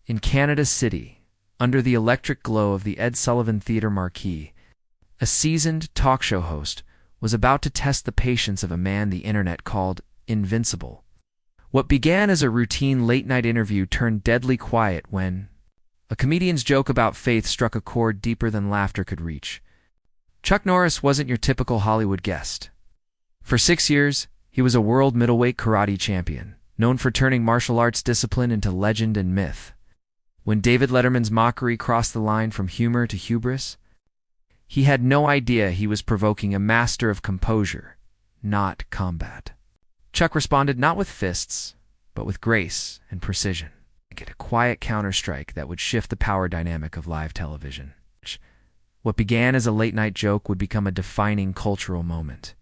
In Canada City, under the electric glow of the Ed Sullivan Theatre marquee, a seasoned talk show host was about to test the patience of a man the internet called invincible. What began as a routine late-night interview turned deadly quiet when a comedian's joke about faith struck a chord deeper than laughter could reach. Chuck Norris wasn't your typical Hollywood guest. For 6 years, he was a world middleweight karate champion, known for turning martial arts discipline into legend and myth. When David Letterman's mockery crossed the line from humor to hubris, he had no idea he was provoking a master of composure, not combat. Chuck responded not with fists, but with grace and precision. Get a quiet counterstrike that would shift the power dynamic of live television. What began as a late-night joke would become a defining cultural moment.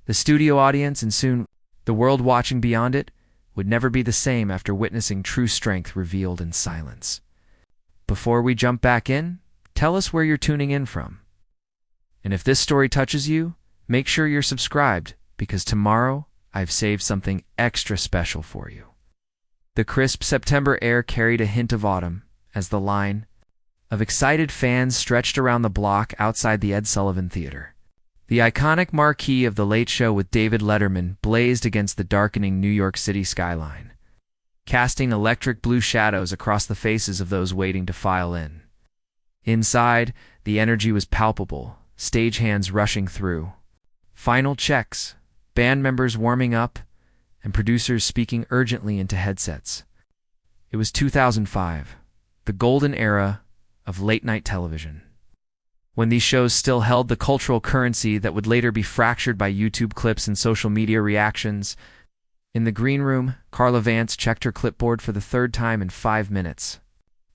The studio audience, and soon the world watching beyond it, would never be the same after witnessing true strength revealed in silence. Before we jump back in, tell us where you're tuning in from. And if this story touches you, make sure you're subscribed, because tomorrow I've saved something extra special for you. The crisp September air carried a hint of autumn as the line of excited fans stretched around the block outside the Ed Sullivan Theatre. The iconic marquee of The Late Show with David Letterman blazed against the darkening New York City skyline, casting electric blue shadows across the faces of those waiting to file in. Inside, the energy was palpable, stagehands rushing through, final checks, band members warming up, and producers speaking urgently into headsets. It was 2005, the golden era of late-night television, when these shows still held the cultural currency that would later be fractured by YouTube clips and social media reactions. In the green room, Carla Vance checked her clipboard for the third time in 5 minutes.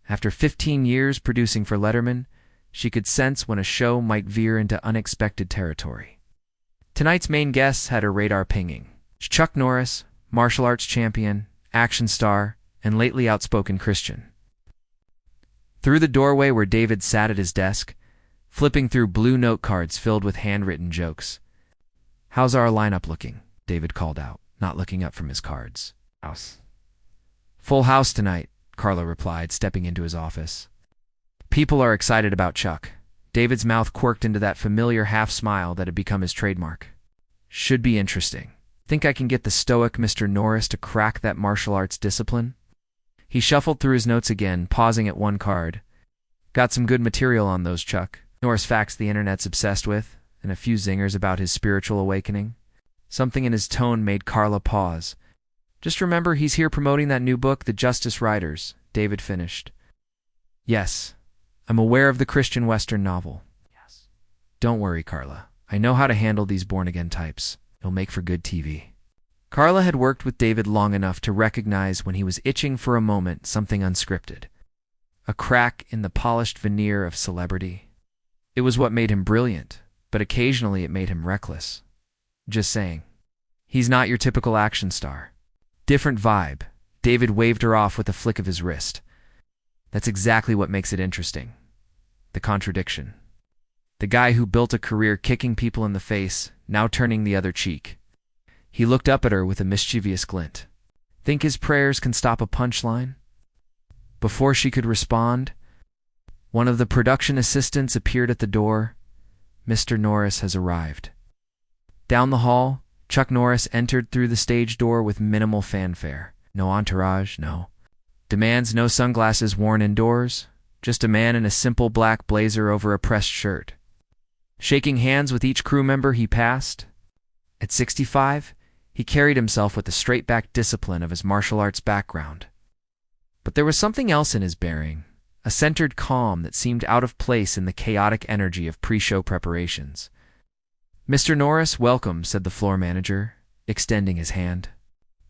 After 15 years producing for Letterman, she could sense when a show might veer into unexpected territory. Tonight's main guests had her radar pinging. Chuck Norris, martial arts champion, action star, and lately outspoken Christian. Through the doorway where David sat at his desk, flipping through blue note cards filled with handwritten jokes. "How's our lineup looking?" David called out, not looking up from his cards. "House." "Full house tonight," Carla replied, stepping into his office. "People are excited about Chuck." David's mouth quirked into that familiar half-smile that had become his trademark. "Should be interesting. Think I can get the stoic Mr. Norris to crack that martial arts discipline?" He shuffled through his notes again, pausing at one card. "Got some good material on those, Chuck. Norris facts the internet's obsessed with, and a few zingers about his spiritual awakening." Something in his tone made Carla pause. "Just remember, he's here promoting that new book, The Justice Riders," David finished. "Yes, I'm aware of the Christian Western novel." "Yes." "Don't worry, Carla. I know how to handle these born-again types. It'll make for good TV." Carla had worked with David long enough to recognize when he was itching for a moment something unscripted. A crack in the polished veneer of celebrity. It was what made him brilliant, but occasionally it made him reckless. Just saying. He's not your typical action star. Different vibe. David waved her off with a flick of his wrist. That's exactly what makes it interesting. The contradiction. The guy who built a career kicking people in the face, now turning the other cheek. He looked up at her with a mischievous glint. Think his prayers can stop a punchline? Before she could respond, one of the production assistants appeared at the door. "Mr. Norris has arrived." Down the hall, Chuck Norris entered through the stage door with minimal fanfare. No entourage, no. Demands no sunglasses worn indoors, just a man in a simple black blazer over a pressed shirt. Shaking hands with each crew member he passed. At 65, he carried himself with the straight-back discipline of his martial arts background. But there was something else in his bearing. A centered calm that seemed out of place in the chaotic energy of pre-show preparations. "Mr. Norris, welcome," said the floor manager, extending his hand.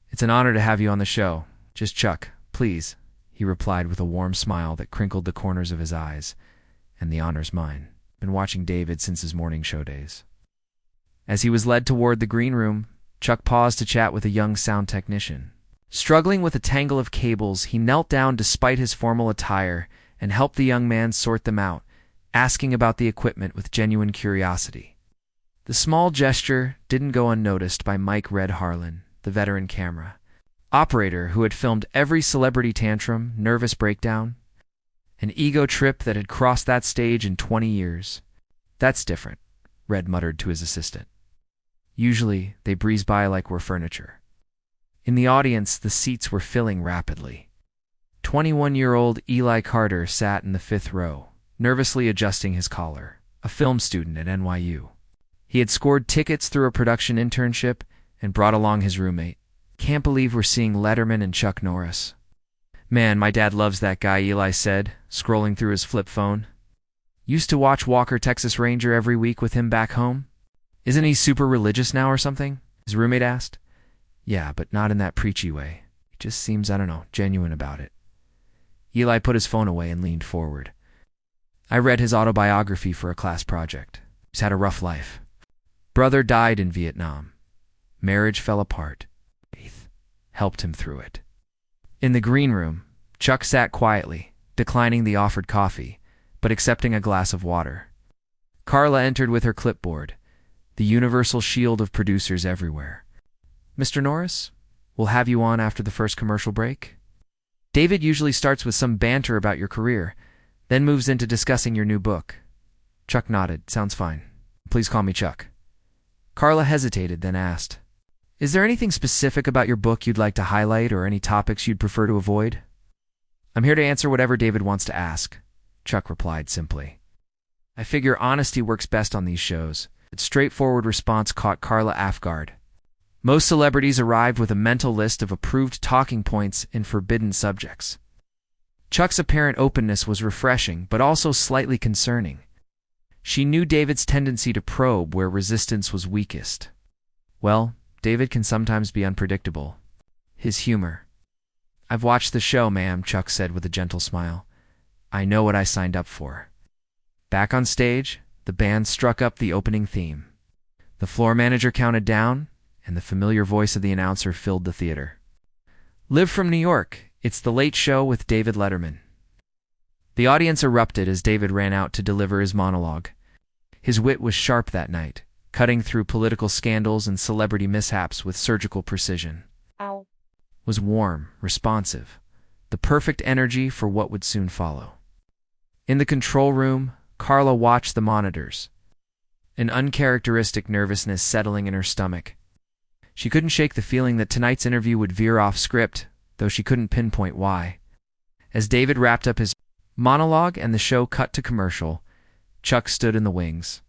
"It's an honor to have you on the show. Just Chuck, please," he replied with a warm smile that crinkled the corners of his eyes. "And the honor's mine. Been watching David since his morning show days." As he was led toward the green room, Chuck paused to chat with a young sound technician. Struggling with a tangle of cables, he knelt down despite his formal attire and helped the young man sort them out, asking about the equipment with genuine curiosity. The small gesture didn't go unnoticed by Mike Red Harlan, the veteran camera. operator who had filmed every celebrity tantrum, nervous breakdown, an ego trip that had crossed that stage in 20 years. That's different, Red muttered to his assistant. Usually, they breeze by like we're furniture. In the audience, the seats were filling rapidly. 21-year-old Eli Carter sat in the fifth row, nervously adjusting his collar, a film student at NYU. He had scored tickets through a production internship and brought along his roommate. Can't believe we're seeing Letterman and Chuck Norris. Man, my dad loves that guy, Eli said, scrolling through his flip phone. Used to watch Walker, Texas Ranger every week with him back home. Isn't he super religious now or something? His roommate asked. Yeah, but not in that preachy way. He just seems, genuine about it. Eli put his phone away and leaned forward. I read his autobiography for a class project. He's had a rough life. Brother died in Vietnam. Marriage fell apart. Faith helped him through it. In the green room, Chuck sat quietly, declining the offered coffee, but accepting a glass of water. Carla entered with her clipboard, the universal shield of producers everywhere. Mr. Norris, we'll have you on after the first commercial break. David usually starts with some banter about your career, then moves into discussing your new book. Chuck nodded. Sounds fine. Please call me Chuck. Carla hesitated, then asked, Is there anything specific about your book you'd like to highlight or any topics you'd prefer to avoid? I'm here to answer whatever David wants to ask, Chuck replied simply. I figure honesty works best on these shows. Its straightforward response caught Carla off guard. Most celebrities arrived with a mental list of approved talking points in forbidden subjects. Chuck's apparent openness was refreshing, but also slightly concerning. She knew David's tendency to probe where resistance was weakest. Well, David can sometimes be unpredictable. His humor. I've watched the show, ma'am, Chuck said with a gentle smile. I know what I signed up for. Back on stage, the band struck up the opening theme. The floor manager counted down, and the familiar voice of the announcer filled the theater. Live from New York, it's The Late Show with David Letterman. The audience erupted as David ran out to deliver his monologue. His wit was sharp that night, cutting through political scandals and celebrity mishaps with surgical precision. Ow. Was warm, responsive, the perfect energy for what would soon follow. In the control room, Carla watched the monitors, an uncharacteristic nervousness settling in her stomach. She couldn't shake the feeling that tonight's interview would veer off script, though she couldn't pinpoint why. As David wrapped up his monologue and the show cut to commercial, Chuck stood in the wings.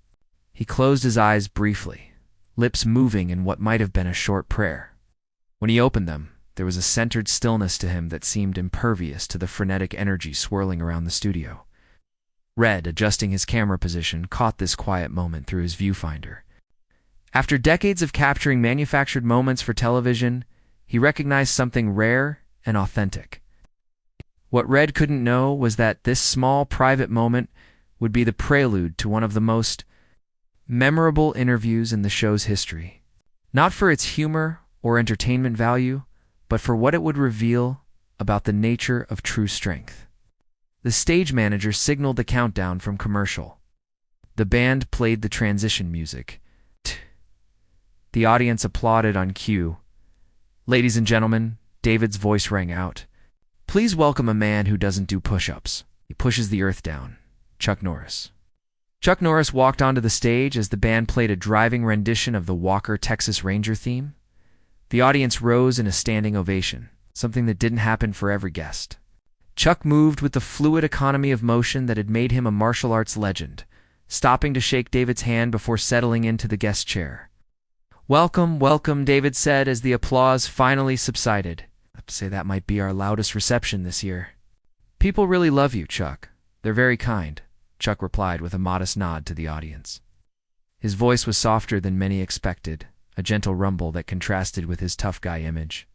He closed his eyes briefly, lips moving in what might have been a short prayer. When he opened them, there was a centered stillness to him that seemed impervious to the frenetic energy swirling around the studio. Red, adjusting his camera position, caught this quiet moment through his viewfinder. After decades of capturing manufactured moments for television, he recognized something rare and authentic. What Red couldn't know was that this small, private moment would be the prelude to one of the most memorable interviews in the show's history. Not for its humor or entertainment value, but for what it would reveal about the nature of true strength. The stage manager signaled the countdown from commercial. The band played the transition music. The audience applauded on cue. Ladies and gentlemen, David's voice rang out. Please welcome a man who doesn't do push-ups. He pushes the earth down. Chuck Norris. Chuck Norris walked onto the stage as the band played a driving rendition of the Walker, Texas Ranger theme. The audience rose in a standing ovation, something that didn't happen for every guest. Chuck moved with the fluid economy of motion that had made him a martial arts legend, stopping to shake David's hand before settling into the guest chair. Welcome, welcome, David said as the applause finally subsided. I have to say that might be our loudest reception this year. People really love you, Chuck. They're very kind, Chuck replied with a modest nod to the audience. His voice was softer than many expected, a gentle rumble that contrasted with his tough guy image.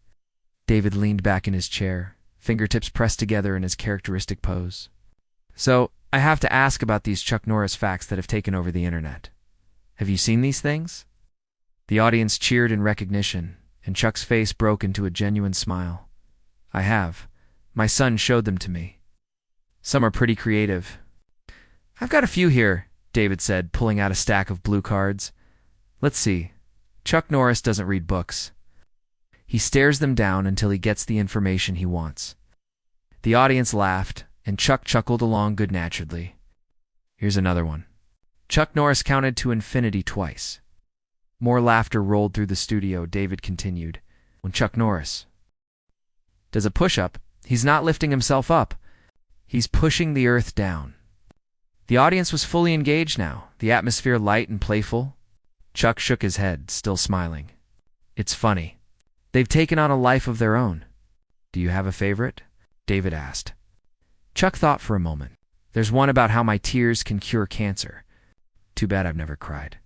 David leaned back in his chair, fingertips pressed together in his characteristic pose. So, I have to ask about these Chuck Norris facts that have taken over the internet. Have you seen these things? The audience cheered in recognition, and Chuck's face broke into a genuine smile. I have. My son showed them to me. Some are pretty creative. I've got a few here, David said, pulling out a stack of blue cards. Let's see. Chuck Norris doesn't read books. He stares them down until he gets the information he wants. The audience laughed, and Chuck chuckled along good-naturedly. Here's another one. Chuck Norris counted to infinity twice. More laughter rolled through the studio. David continued. When Chuck Norris does a push-up, he's not lifting himself up. He's pushing the earth down. The audience was fully engaged now, the atmosphere light and playful. Chuck shook his head, still smiling. It's funny. They've taken on a life of their own. Do you have a favorite? David asked. Chuck thought for a moment. There's one about how my tears can cure cancer. Too bad I've never cried.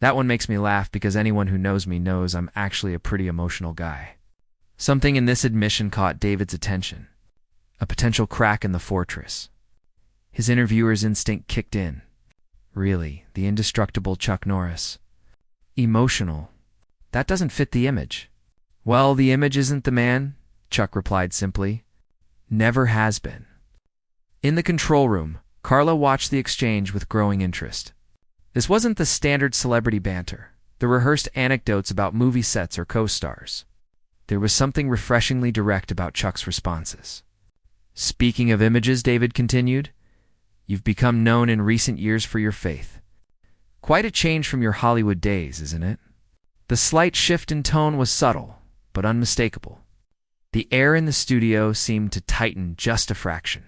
That one makes me laugh because anyone who knows me knows I'm actually a pretty emotional guy. Something in this admission caught David's attention. A potential crack in the fortress. His interviewer's instinct kicked in. Really, the indestructible Chuck Norris. Emotional. That doesn't fit the image. Well, the image isn't the man, Chuck replied simply. Never has been. In the control room, Carla watched the exchange with growing interest. This wasn't the standard celebrity banter, the rehearsed anecdotes about movie sets or co-stars. There was something refreshingly direct about Chuck's responses. Speaking of images, David continued, you've become known in recent years for your faith. Quite a change from your Hollywood days, isn't it? The slight shift in tone was subtle, but unmistakable. The air in the studio seemed to tighten just a fraction.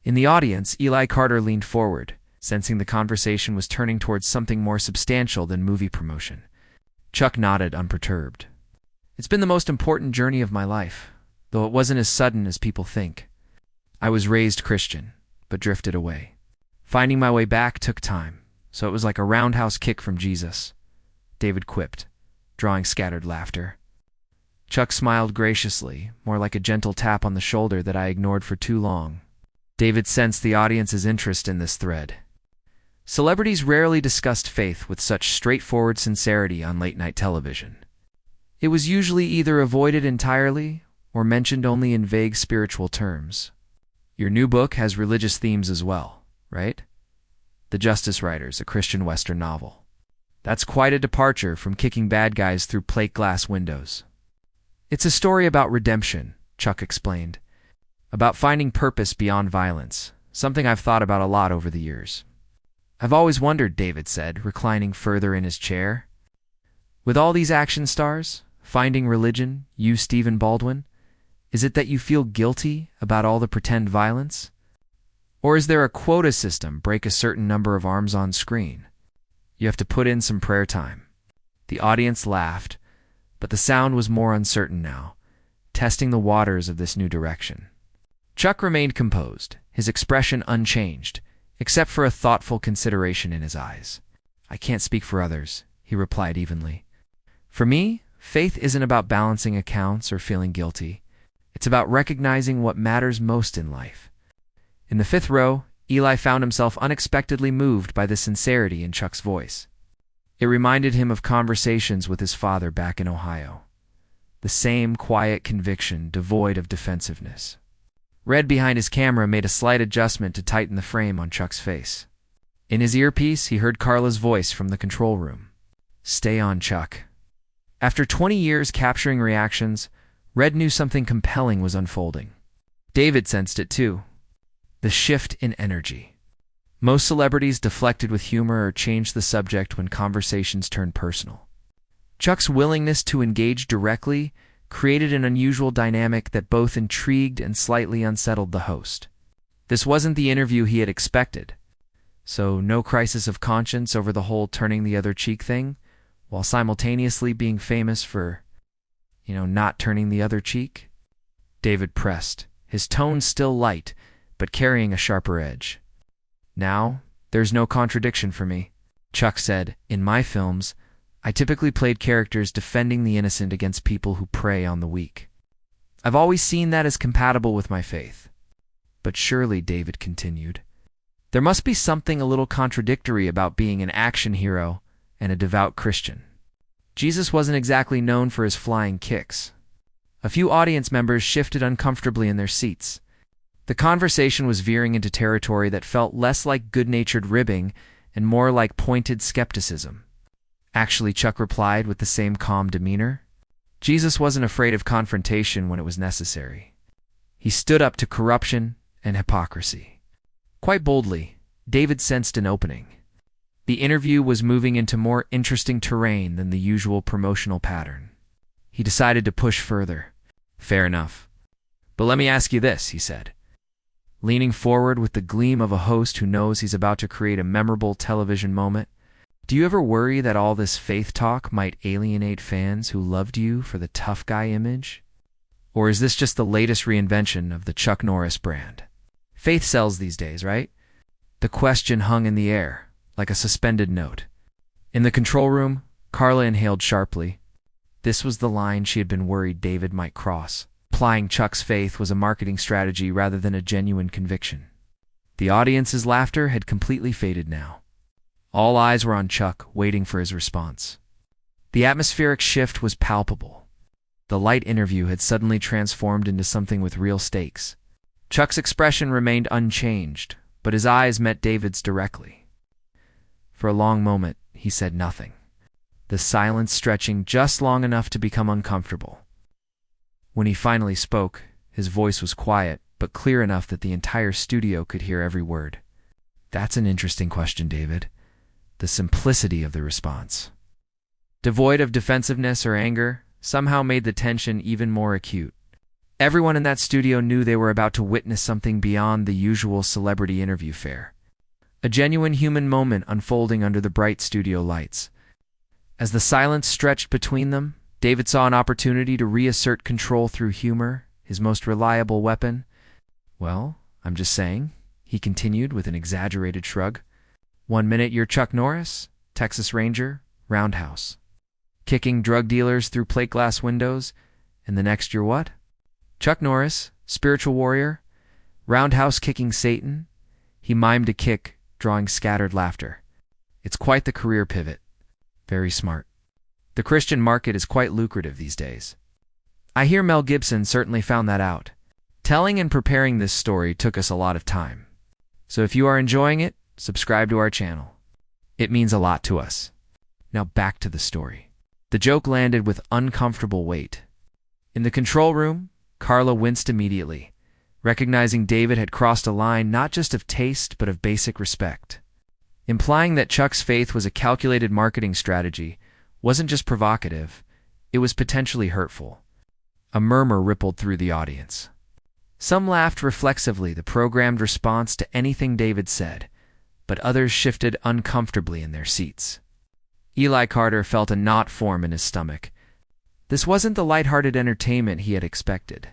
In the audience, Eli Carter leaned forward, sensing the conversation was turning towards something more substantial than movie promotion. Chuck nodded, unperturbed. It's been the most important journey of my life, though it wasn't as sudden as people think. I was raised Christian, but drifted away. Finding my way back took time, so it was like a roundhouse kick from Jesus, David quipped, drawing scattered laughter. Chuck smiled graciously, more like a gentle tap on the shoulder that I ignored for too long. David sensed the audience's interest in this thread. Celebrities rarely discussed faith with such straightforward sincerity on late-night television. It was usually either avoided entirely or mentioned only in vague spiritual terms. Your new book has religious themes as well, right? The Justice Writers, a Christian Western novel. That's quite a departure from kicking bad guys through plate glass windows. It's a story about redemption, Chuck explained. About finding purpose beyond violence, something I've thought about a lot over the years. I've always wondered, David said, reclining further in his chair. With all these action stars, finding religion, you, Stephen Baldwin, is it that you feel guilty about all the pretend violence? Or is there a quota system, break a certain number of arms on screen? You have to put in some prayer time. The audience laughed, but the sound was more uncertain now, testing the waters of this new direction. Chuck remained composed, his expression unchanged, except for a thoughtful consideration in his eyes. I can't speak for others, he replied evenly. For me, faith isn't about balancing accounts or feeling guilty. It's about recognizing what matters most in life. In the fifth row, Eli found himself unexpectedly moved by the sincerity in Chuck's voice. It reminded him of conversations with his father back in Ohio. The same quiet conviction, devoid of defensiveness. Red behind his camera made a slight adjustment to tighten the frame on Chuck's face. In his earpiece, he heard Carla's voice from the control room. Stay on, Chuck. After 20 years capturing reactions, Red knew something compelling was unfolding. David sensed it too. The shift in energy. Most celebrities deflected with humor or changed the subject when conversations turned personal. Chuck's willingness to engage directly created an unusual dynamic that both intrigued and slightly unsettled the host. This wasn't the interview he had expected. So no crisis of conscience over the whole turning the other cheek thing, while simultaneously being famous for, not turning the other cheek? David pressed, his tone still light, but carrying a sharper edge. Now, there's no contradiction for me, Chuck said. In my films, I typically played characters defending the innocent against people who prey on the weak. I've always seen that as compatible with my faith. But surely, David continued, there must be something a little contradictory about being an action hero and a devout Christian. Jesus wasn't exactly known for his flying kicks. A few audience members shifted uncomfortably in their seats. The conversation was veering into territory that felt less like good-natured ribbing and more like pointed skepticism. Actually, Chuck replied with the same calm demeanor, Jesus wasn't afraid of confrontation when it was necessary. He stood up to corruption and hypocrisy. Quite boldly, David sensed an opening. The interview was moving into more interesting terrain than the usual promotional pattern. He decided to push further. "Fair enough. But let me ask you this," he said, leaning forward with the gleam of a host who knows he's about to create a memorable television moment. "Do you ever worry that all this faith talk might alienate fans who loved you for the tough guy image? Or is this just the latest reinvention of the Chuck Norris brand? Faith sells these days, right?" The question hung in the air, like a suspended note. In the control room, Carla inhaled sharply. This was the line she had been worried David might cross. Applying Chuck's faith was a marketing strategy rather than a genuine conviction. The audience's laughter had completely faded now. All eyes were on Chuck, waiting for his response. The atmospheric shift was palpable. The light interview had suddenly transformed into something with real stakes. Chuck's expression remained unchanged, but his eyes met David's directly. For a long moment, he said nothing, the silence stretching just long enough to become uncomfortable. When he finally spoke, his voice was quiet, but clear enough that the entire studio could hear every word. "That's an interesting question, David." The simplicity of the response, devoid of defensiveness or anger, somehow made the tension even more acute. Everyone in that studio knew they were about to witness something beyond the usual celebrity interview fare. A genuine human moment unfolding under the bright studio lights. As the silence stretched between them, David saw an opportunity to reassert control through humor, his most reliable weapon. "Well, I'm just saying," he continued with an exaggerated shrug. "One minute you're Chuck Norris, Texas Ranger, Roundhouse, kicking drug dealers through plate glass windows, and the next you're what? Chuck Norris, spiritual warrior, Roundhouse kicking Satan." He mimed a kick, drawing scattered laughter. "It's quite the career pivot. Very smart. The Christian market is quite lucrative these days. I hear Mel Gibson certainly found that out. Telling and preparing this story took us a lot of time. So if you are enjoying it, subscribe to our channel. It means a lot to us. Now back to the story." The joke landed with uncomfortable weight. In the control room, Carla winced immediately, recognizing David had crossed a line not just of taste but of basic respect. Implying that Chuck's faith was a calculated marketing strategy wasn't just provocative, it was potentially hurtful. A murmur rippled through the audience. Some laughed reflexively, the programmed response to anything David said, but others shifted uncomfortably in their seats. Eli Carter felt a knot form in his stomach. This wasn't the lighthearted entertainment he had expected.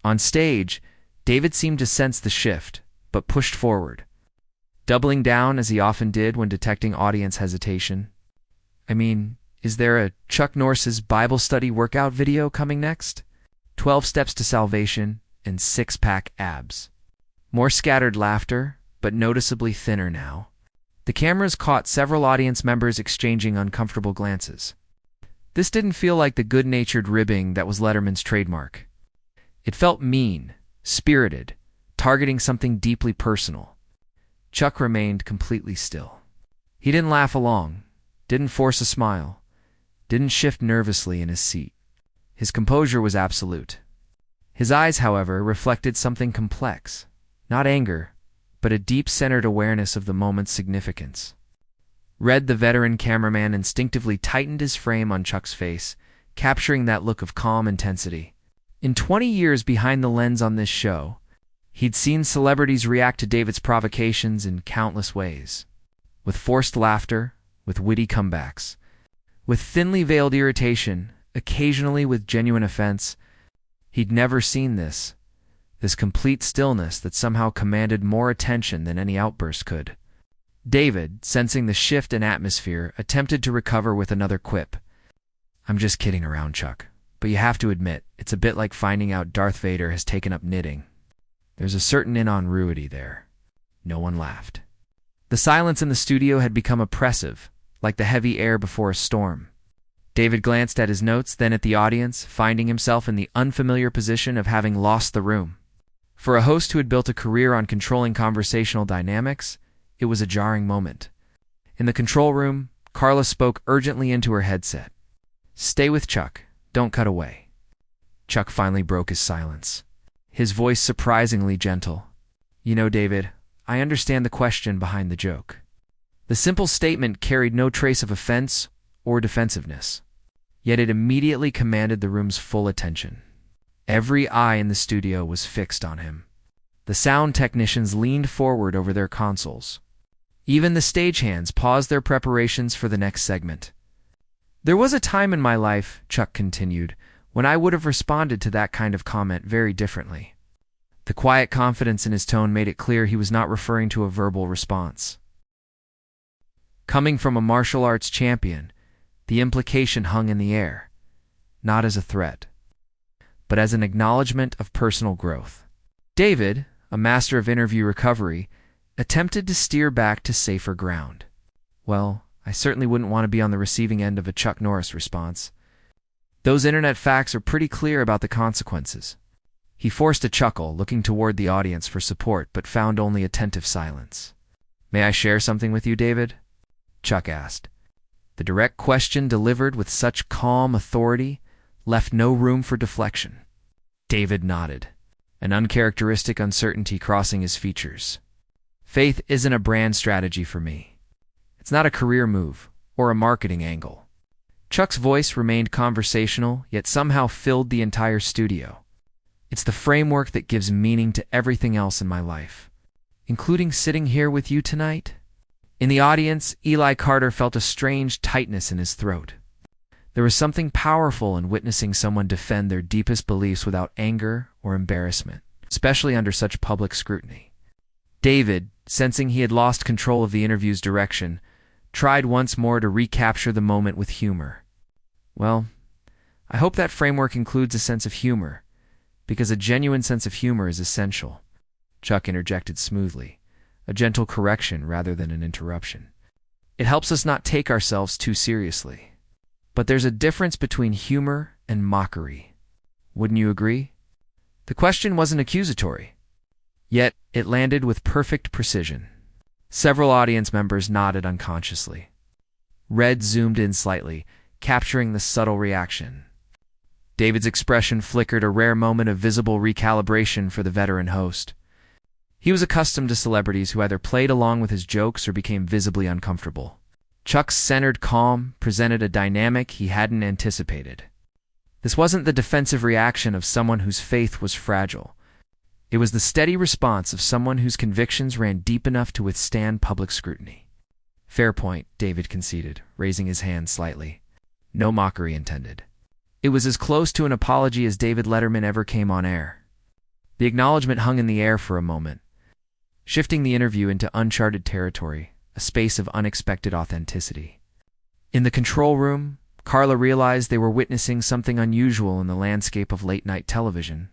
On stage, David seemed to sense the shift, but pushed forward, doubling down as he often did when detecting audience hesitation. "I mean, is there a Chuck Norris's Bible study workout video coming next? 12 steps to salvation and six-pack abs." More scattered laughter, but noticeably thinner now. The cameras caught several audience members exchanging uncomfortable glances. This didn't feel like the good-natured ribbing that was Letterman's trademark. It felt mean, spirited, targeting something deeply personal. Chuck remained completely still. He didn't laugh along, didn't force a smile, didn't shift nervously in his seat. His composure was absolute. His eyes, however, reflected something complex, not anger, but a deep-centered awareness of the moment's significance. Red, the veteran cameraman, instinctively tightened his frame on Chuck's face, capturing that look of calm intensity. In 20 years behind the lens on this show, he'd seen celebrities react to David's provocations in countless ways. With forced laughter, with witty comebacks, with thinly veiled irritation, occasionally with genuine offense. He'd never seen this complete stillness that somehow commanded more attention than any outburst could. David, sensing the shift in atmosphere, attempted to recover with another quip. "I'm just kidding around, Chuck, but you have to admit, it's a bit like finding out Darth Vader has taken up knitting. There's a certain incongruity there." No one laughed. The silence in the studio had become oppressive, like the heavy air before a storm. David glanced at his notes, then at the audience, finding himself in the unfamiliar position of having lost the room. For a host who had built a career on controlling conversational dynamics, it was a jarring moment. In the control room, Carla spoke urgently into her headset. "Stay with Chuck. Don't cut away." Chuck finally broke his silence, his voice surprisingly gentle. "You know, David, I understand the question behind the joke." The simple statement carried no trace of offense or defensiveness, yet it immediately commanded the room's full attention. Every eye in the studio was fixed on him. The sound technicians leaned forward over their consoles. Even the stagehands paused their preparations for the next segment. "There was a time in my life," Chuck continued, "when I would have responded to that kind of comment very differently." The quiet confidence in his tone made it clear he was not referring to a verbal response. Coming from a martial arts champion, the implication hung in the air, not as a threat, but as an acknowledgement of personal growth. David, a master of interview recovery, attempted to steer back to safer ground. "Well, I certainly wouldn't want to be on the receiving end of a Chuck Norris response. Those internet facts are pretty clear about the consequences." He forced a chuckle, looking toward the audience for support, but found only attentive silence. "May I share something with you, David?" Chuck asked. The direct question, delivered with such calm authority, left no room for deflection. David nodded, an uncharacteristic uncertainty crossing his features. "Faith isn't a brand strategy for me. It's not a career move or a marketing angle." Chuck's voice remained conversational, yet somehow filled the entire studio. "It's the framework that gives meaning to everything else in my life, including sitting here with you tonight." In the audience, Eli Carter felt a strange tightness in his throat. There was something powerful in witnessing someone defend their deepest beliefs without anger or embarrassment, especially under such public scrutiny. David, sensing he had lost control of the interview's direction, tried once more to recapture the moment with humor. "Well, I hope that framework includes a sense of humor, because a genuine sense of humor is essential." Chuck interjected smoothly, a gentle correction rather than an interruption. "It helps us not take ourselves too seriously. But there's a difference between humor and mockery. Wouldn't you agree?" The question wasn't accusatory, yet it landed with perfect precision. Several audience members nodded unconsciously. Red zoomed in slightly, capturing the subtle reaction. David's expression flickered, a rare moment of visible recalibration for the veteran host. He was accustomed to celebrities who either played along with his jokes or became visibly uncomfortable. Chuck's centered calm presented a dynamic he hadn't anticipated. This wasn't the defensive reaction of someone whose faith was fragile. It was the steady response of someone whose convictions ran deep enough to withstand public scrutiny. "Fair point," David conceded, raising his hand slightly. "No mockery intended." It was as close to an apology as David Letterman ever came on air. The acknowledgement hung in the air for a moment, shifting the interview into uncharted territory, a space of unexpected authenticity. In the control room, Carla realized they were witnessing something unusual in the landscape of late-night television.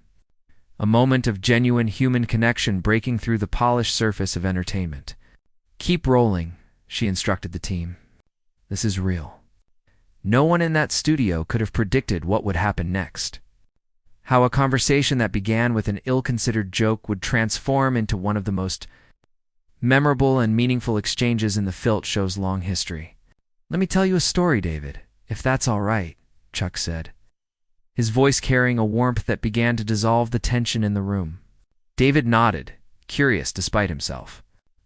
A moment of genuine human connection breaking through the polished surface of entertainment. "Keep rolling," she instructed the team. "This is real." No one in that studio could have predicted what would happen next. How a conversation that began with an ill-considered joke would transform into one of the most memorable and meaningful exchanges in the Filch show's long history. "Let me tell you a story, David, if that's all right," Chuck said, his voice carrying a warmth that began to dissolve the tension in the room. David nodded, curious despite himself.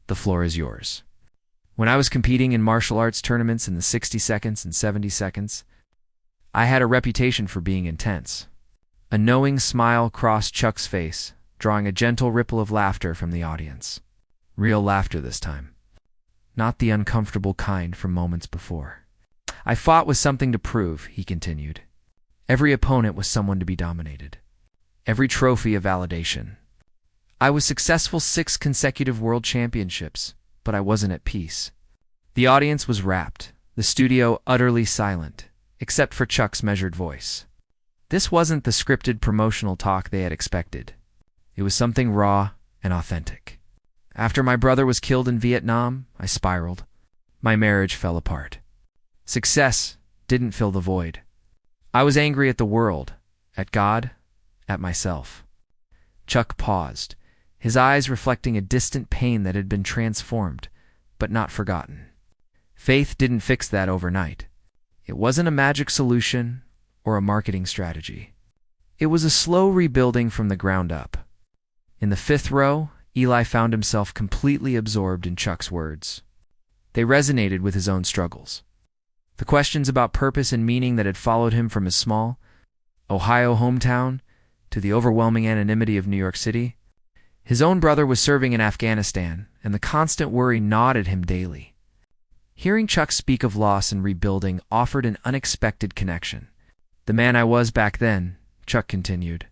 "The floor is yours." "When I was competing in martial arts tournaments in the 60 seconds and 70 seconds, I had a reputation for being intense." A knowing smile crossed Chuck's face, drawing a gentle ripple of laughter from the audience. Real laughter this time. Not the uncomfortable kind from moments before. "I fought with something to prove," he continued. "Every opponent was someone to be dominated. Every trophy a validation. I was successful 6 consecutive world championships, but I wasn't at peace." The audience was rapt, the studio utterly silent, except for Chuck's measured voice. This wasn't the scripted promotional talk they had expected. It was something raw and authentic. "After my brother was killed in Vietnam, I spiraled. My marriage fell apart. Success didn't fill the void. I was angry at the world, at God, at myself." Chuck paused, his eyes reflecting a distant pain that had been transformed, but not forgotten. Faith didn't fix that overnight. It wasn't a magic solution or a marketing strategy. It was a slow rebuilding from the ground up. In the fifth row, Eli found himself completely absorbed in Chuck's words. They resonated with his own struggles. The questions about purpose and meaning that had followed him from his small Ohio hometown to the overwhelming anonymity of New York City. His own brother was serving in Afghanistan, and the constant worry gnawed at him daily. Hearing Chuck speak of loss and rebuilding offered an unexpected connection. The man I was back then, Chuck continued,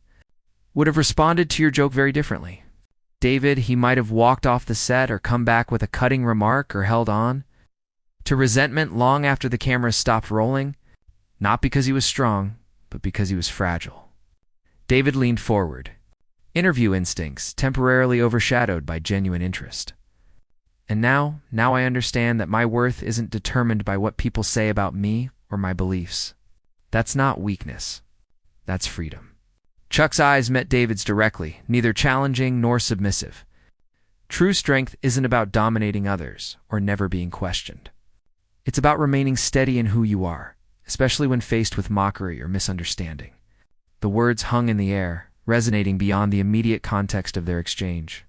would have responded to your joke very differently. David, he might have walked off the set or come back with a cutting remark or held on to resentment long after the camera stopped rolling, not because he was strong, but because he was fragile. David leaned forward, interview instincts temporarily overshadowed by genuine interest. And now I understand that my worth isn't determined by what people say about me or my beliefs. That's not weakness. That's freedom. Chuck's eyes met David's directly, neither challenging nor submissive. True strength isn't about dominating others or never being questioned. It's about remaining steady in who you are, especially when faced with mockery or misunderstanding. The words hung in the air, resonating beyond the immediate context of their exchange.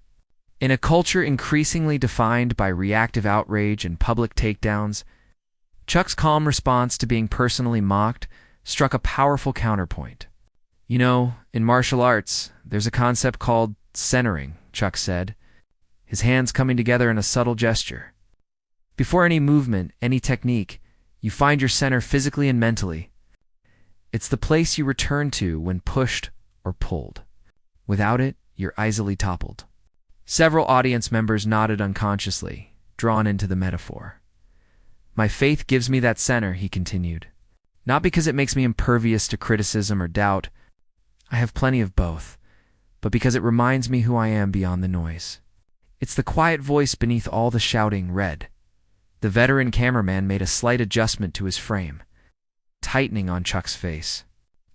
In a culture increasingly defined by reactive outrage and public takedowns, Chuck's calm response to being personally mocked struck a powerful counterpoint. You know, in martial arts, there's a concept called centering, Chuck said, his hands coming together in a subtle gesture. Before any movement, any technique, you find your center physically and mentally. It's the place you return to when pushed or pulled. Without it, you're easily toppled. Several audience members nodded unconsciously, drawn into the metaphor. My faith gives me that center, he continued. Not because it makes me impervious to criticism or doubt. I have plenty of both, but because it reminds me who I am beyond the noise. It's the quiet voice beneath all the shouting red. The veteran cameraman made a slight adjustment to his frame, tightening on Chuck's face.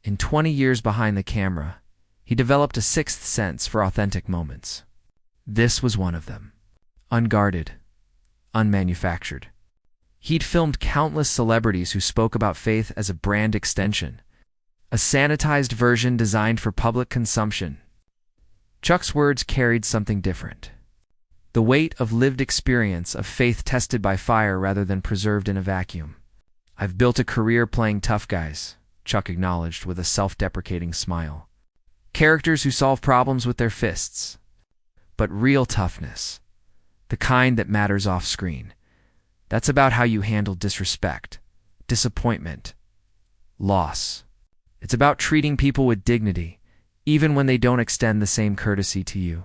In 20 years behind the camera, he developed a sixth sense for authentic moments. This was one of them. Unguarded, unmanufactured. He'd filmed countless celebrities who spoke about faith as a brand extension, a sanitized version designed for public consumption. Chuck's words carried something different. The weight of lived experience of faith tested by fire rather than preserved in a vacuum. I've built a career playing tough guys, Chuck acknowledged with a self-deprecating smile. Characters who solve problems with their fists. But real toughness, the kind that matters off-screen, that's about how you handle disrespect, disappointment, loss. It's about treating people with dignity, even when they don't extend the same courtesy to you.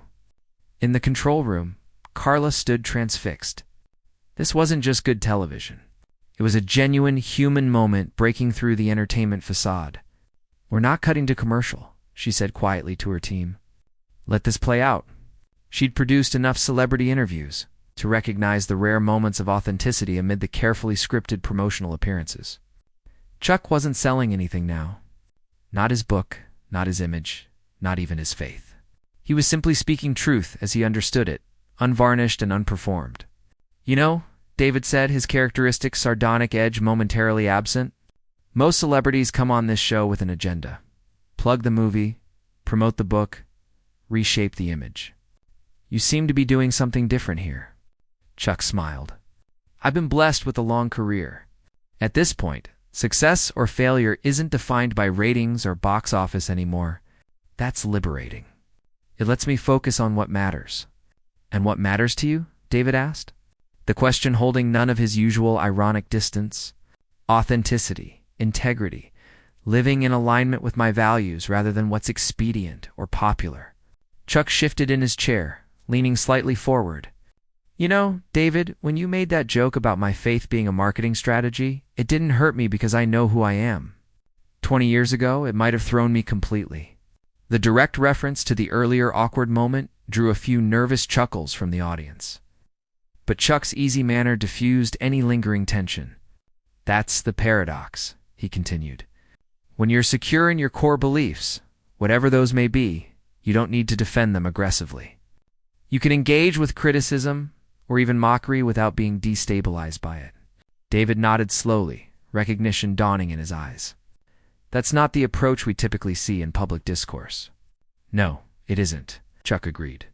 In the control room, Carla stood transfixed. This wasn't just good television. It was a genuine human moment breaking through the entertainment facade. We're not cutting to commercial, she said quietly to her team. Let this play out. She'd produced enough celebrity interviews to recognize the rare moments of authenticity amid the carefully scripted promotional appearances. Chuck wasn't selling anything now. Not his book, not his image, not even his faith. He was simply speaking truth as he understood it, unvarnished and unperformed. You know, David said, his characteristic sardonic edge momentarily absent, most celebrities come on this show with an agenda. Plug the movie, promote the book, reshape the image. You seem to be doing something different here. Chuck smiled. I've been blessed with a long career. At this point, success or failure isn't defined by ratings or box office anymore. That's liberating. It lets me focus on what matters. And what matters to you? David asked. The question holding none of his usual ironic distance. Authenticity, integrity, living in alignment with my values rather than what's expedient or popular. Chuck shifted in his chair, leaning slightly forward. You know, David, when you made that joke about my faith being a marketing strategy, it didn't hurt me because I know who I am. 20 years ago, it might have thrown me completely. The direct reference to the earlier awkward moment drew a few nervous chuckles from the audience. But Chuck's easy manner diffused any lingering tension. That's the paradox, he continued. When you're secure in your core beliefs, whatever those may be, you don't need to defend them aggressively. You can engage with criticism or even mockery without being destabilized by it. David nodded slowly, recognition dawning in his eyes. That's not the approach we typically see in public discourse. No, it isn't, Chuck agreed.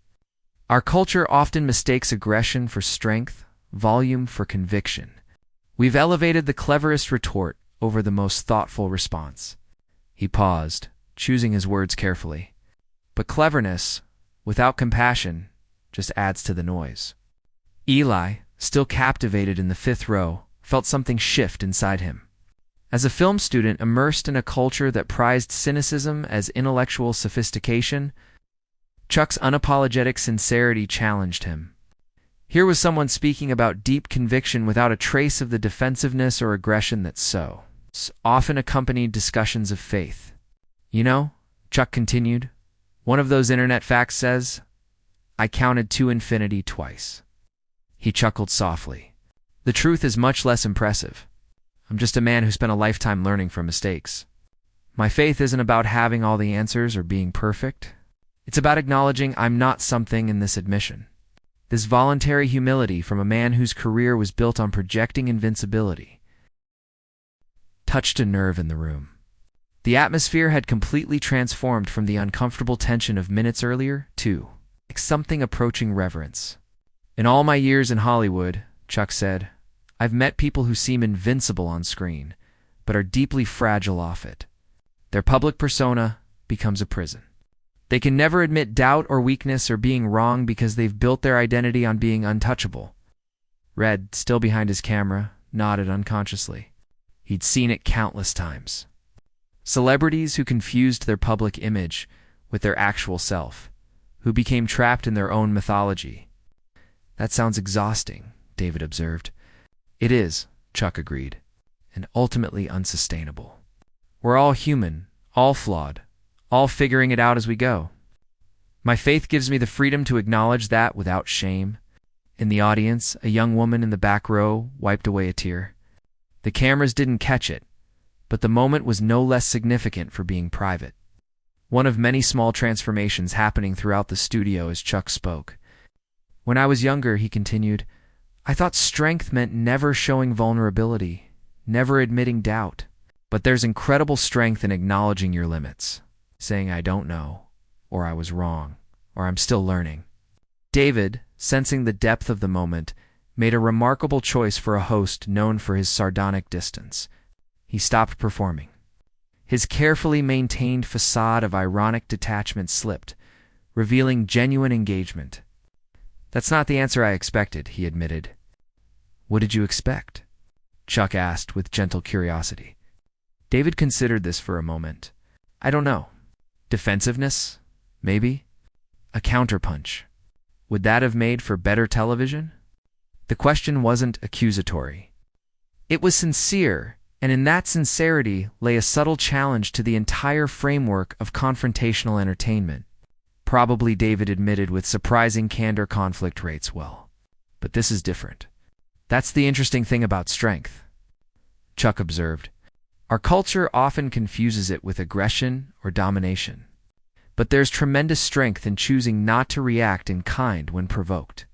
Our culture often mistakes aggression for strength, volume for conviction. We've elevated the cleverest retort over the most thoughtful response. He paused, choosing his words carefully. But cleverness, without compassion, just adds to the noise. Eli, still captivated in the fifth row, felt something shift inside him. As a film student immersed in a culture that prized cynicism as intellectual sophistication, Chuck's unapologetic sincerity challenged him. Here was someone speaking about deep conviction without a trace of the defensiveness or aggression that so often accompanied discussions of faith. You know, Chuck continued, one of those internet facts says, I counted to infinity twice. He chuckled softly. The truth is much less impressive. I'm just a man who spent a lifetime learning from mistakes. My faith isn't about having all the answers or being perfect. It's about acknowledging I'm not something in this admission. This voluntary humility from a man whose career was built on projecting invincibility touched a nerve in the room. The atmosphere had completely transformed from the uncomfortable tension of minutes earlier to something approaching reverence. In all my years in Hollywood, Chuck said, I've met people who seem invincible on screen, but are deeply fragile off it. Their public persona becomes a prison. They can never admit doubt or weakness or being wrong because they've built their identity on being untouchable. Red, still behind his camera, nodded unconsciously. He'd seen it countless times. Celebrities who confused their public image with their actual self, who became trapped in their own mythology. That sounds exhausting, David observed. It is, Chuck agreed, and ultimately unsustainable. We're all human, all flawed, all figuring it out as we go. My faith gives me the freedom to acknowledge that without shame. In the audience, a young woman in the back row wiped away a tear. The cameras didn't catch it, but the moment was no less significant for being private. One of many small transformations happening throughout the studio as Chuck spoke. When I was younger, he continued, I thought strength meant never showing vulnerability, never admitting doubt. But there's incredible strength in acknowledging your limits, saying I don't know, or I was wrong, or I'm still learning. David, sensing the depth of the moment, made a remarkable choice for a host known for his sardonic distance. He stopped performing. His carefully maintained facade of ironic detachment slipped, revealing genuine engagement. That's not the answer I expected, he admitted. What did you expect? Chuck asked with gentle curiosity. David considered this for a moment. I don't know. Defensiveness? Maybe? A counterpunch. Would that have made for better television? The question wasn't accusatory. It was sincere, and in that sincerity lay a subtle challenge to the entire framework of confrontational entertainment. Probably, David admitted with surprising candor, conflict rates well. But this is different. That's the interesting thing about strength, Chuck observed. Our culture often confuses it with aggression or domination. But there's tremendous strength in choosing not to react in kind when provoked.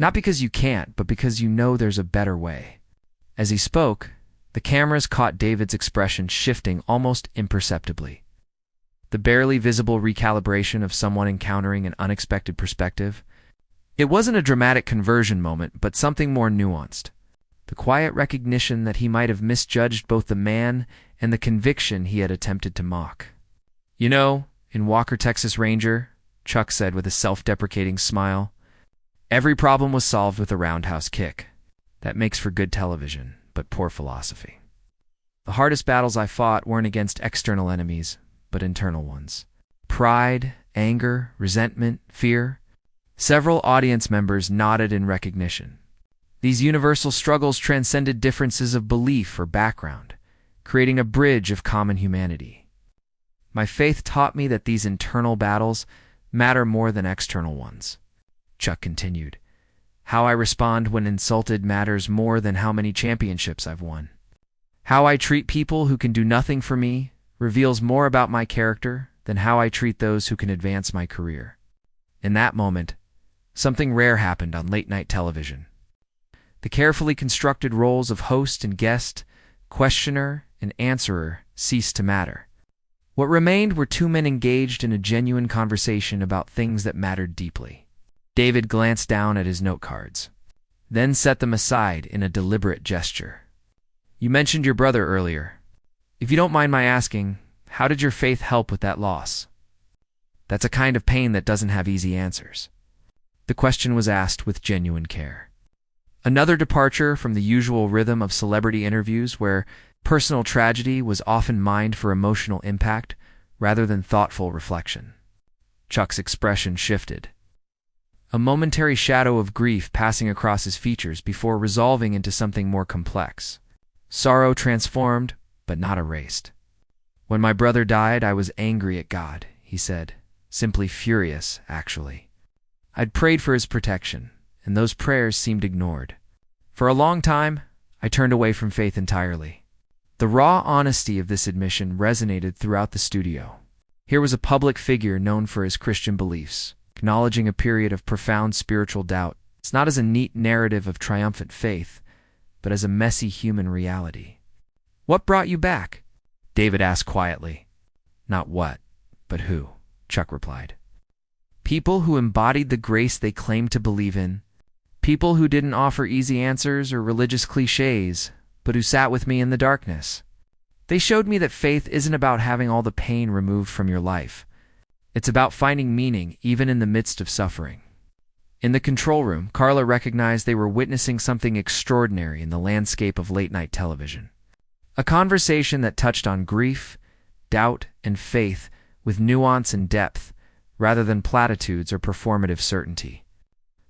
Not because you can't, but because you know there's a better way. As he spoke, the cameras caught David's expression shifting almost imperceptibly. The barely visible recalibration of someone encountering an unexpected perspective. It wasn't a dramatic conversion moment, but something more nuanced. The quiet recognition that he might have misjudged both the man and the conviction he had attempted to mock. You know, in Walker, Texas Ranger, Chuck said with a self-deprecating smile, every problem was solved with a roundhouse kick. That makes for good television, but poor philosophy. The hardest battles I fought weren't against external enemies, but internal ones. Pride, anger, resentment, fear. Several audience members nodded in recognition. These universal struggles transcended differences of belief or background, creating a bridge of common humanity. My faith taught me that these internal battles matter more than external ones. Chuck continued. How I respond when insulted matters more than how many championships I've won. How I treat people who can do nothing for me reveals more about my character than how I treat those who can advance my career. In that moment, something rare happened on late-night television. The carefully constructed roles of host and guest, questioner and answerer ceased to matter. What remained were two men engaged in a genuine conversation about things that mattered deeply. David glanced down at his note cards, then set them aside in a deliberate gesture. "You mentioned your brother earlier. If you don't mind my asking, how did your faith help with that loss?" That's a kind of pain that doesn't have easy answers. The question was asked with genuine care. Another departure from the usual rhythm of celebrity interviews where personal tragedy was often mined for emotional impact rather than thoughtful reflection. Chuck's expression shifted, a momentary shadow of grief passing across his features before resolving into something more complex. Sorrow transformed, but not erased. "When my brother died, I was angry at God," he said. "Simply furious, actually. I'd prayed for his protection, and those prayers seemed ignored. For a long time, I turned away from faith entirely." The raw honesty of this admission resonated throughout the studio. Here was a public figure known for his Christian beliefs, acknowledging a period of profound spiritual doubt. It's not as a neat narrative of triumphant faith, but as a messy human reality. "What brought you back?" David asked quietly. "Not what, but who," Chuck replied. "People who embodied the grace they claimed to believe in. People who didn't offer easy answers or religious cliches, but who sat with me in the darkness. They showed me that faith isn't about having all the pain removed from your life. It's about finding meaning even in the midst of suffering." In the control room, Carla recognized they were witnessing something extraordinary in the landscape of late-night television. A conversation that touched on grief, doubt, and faith with nuance and depth, rather than platitudes or performative certainty.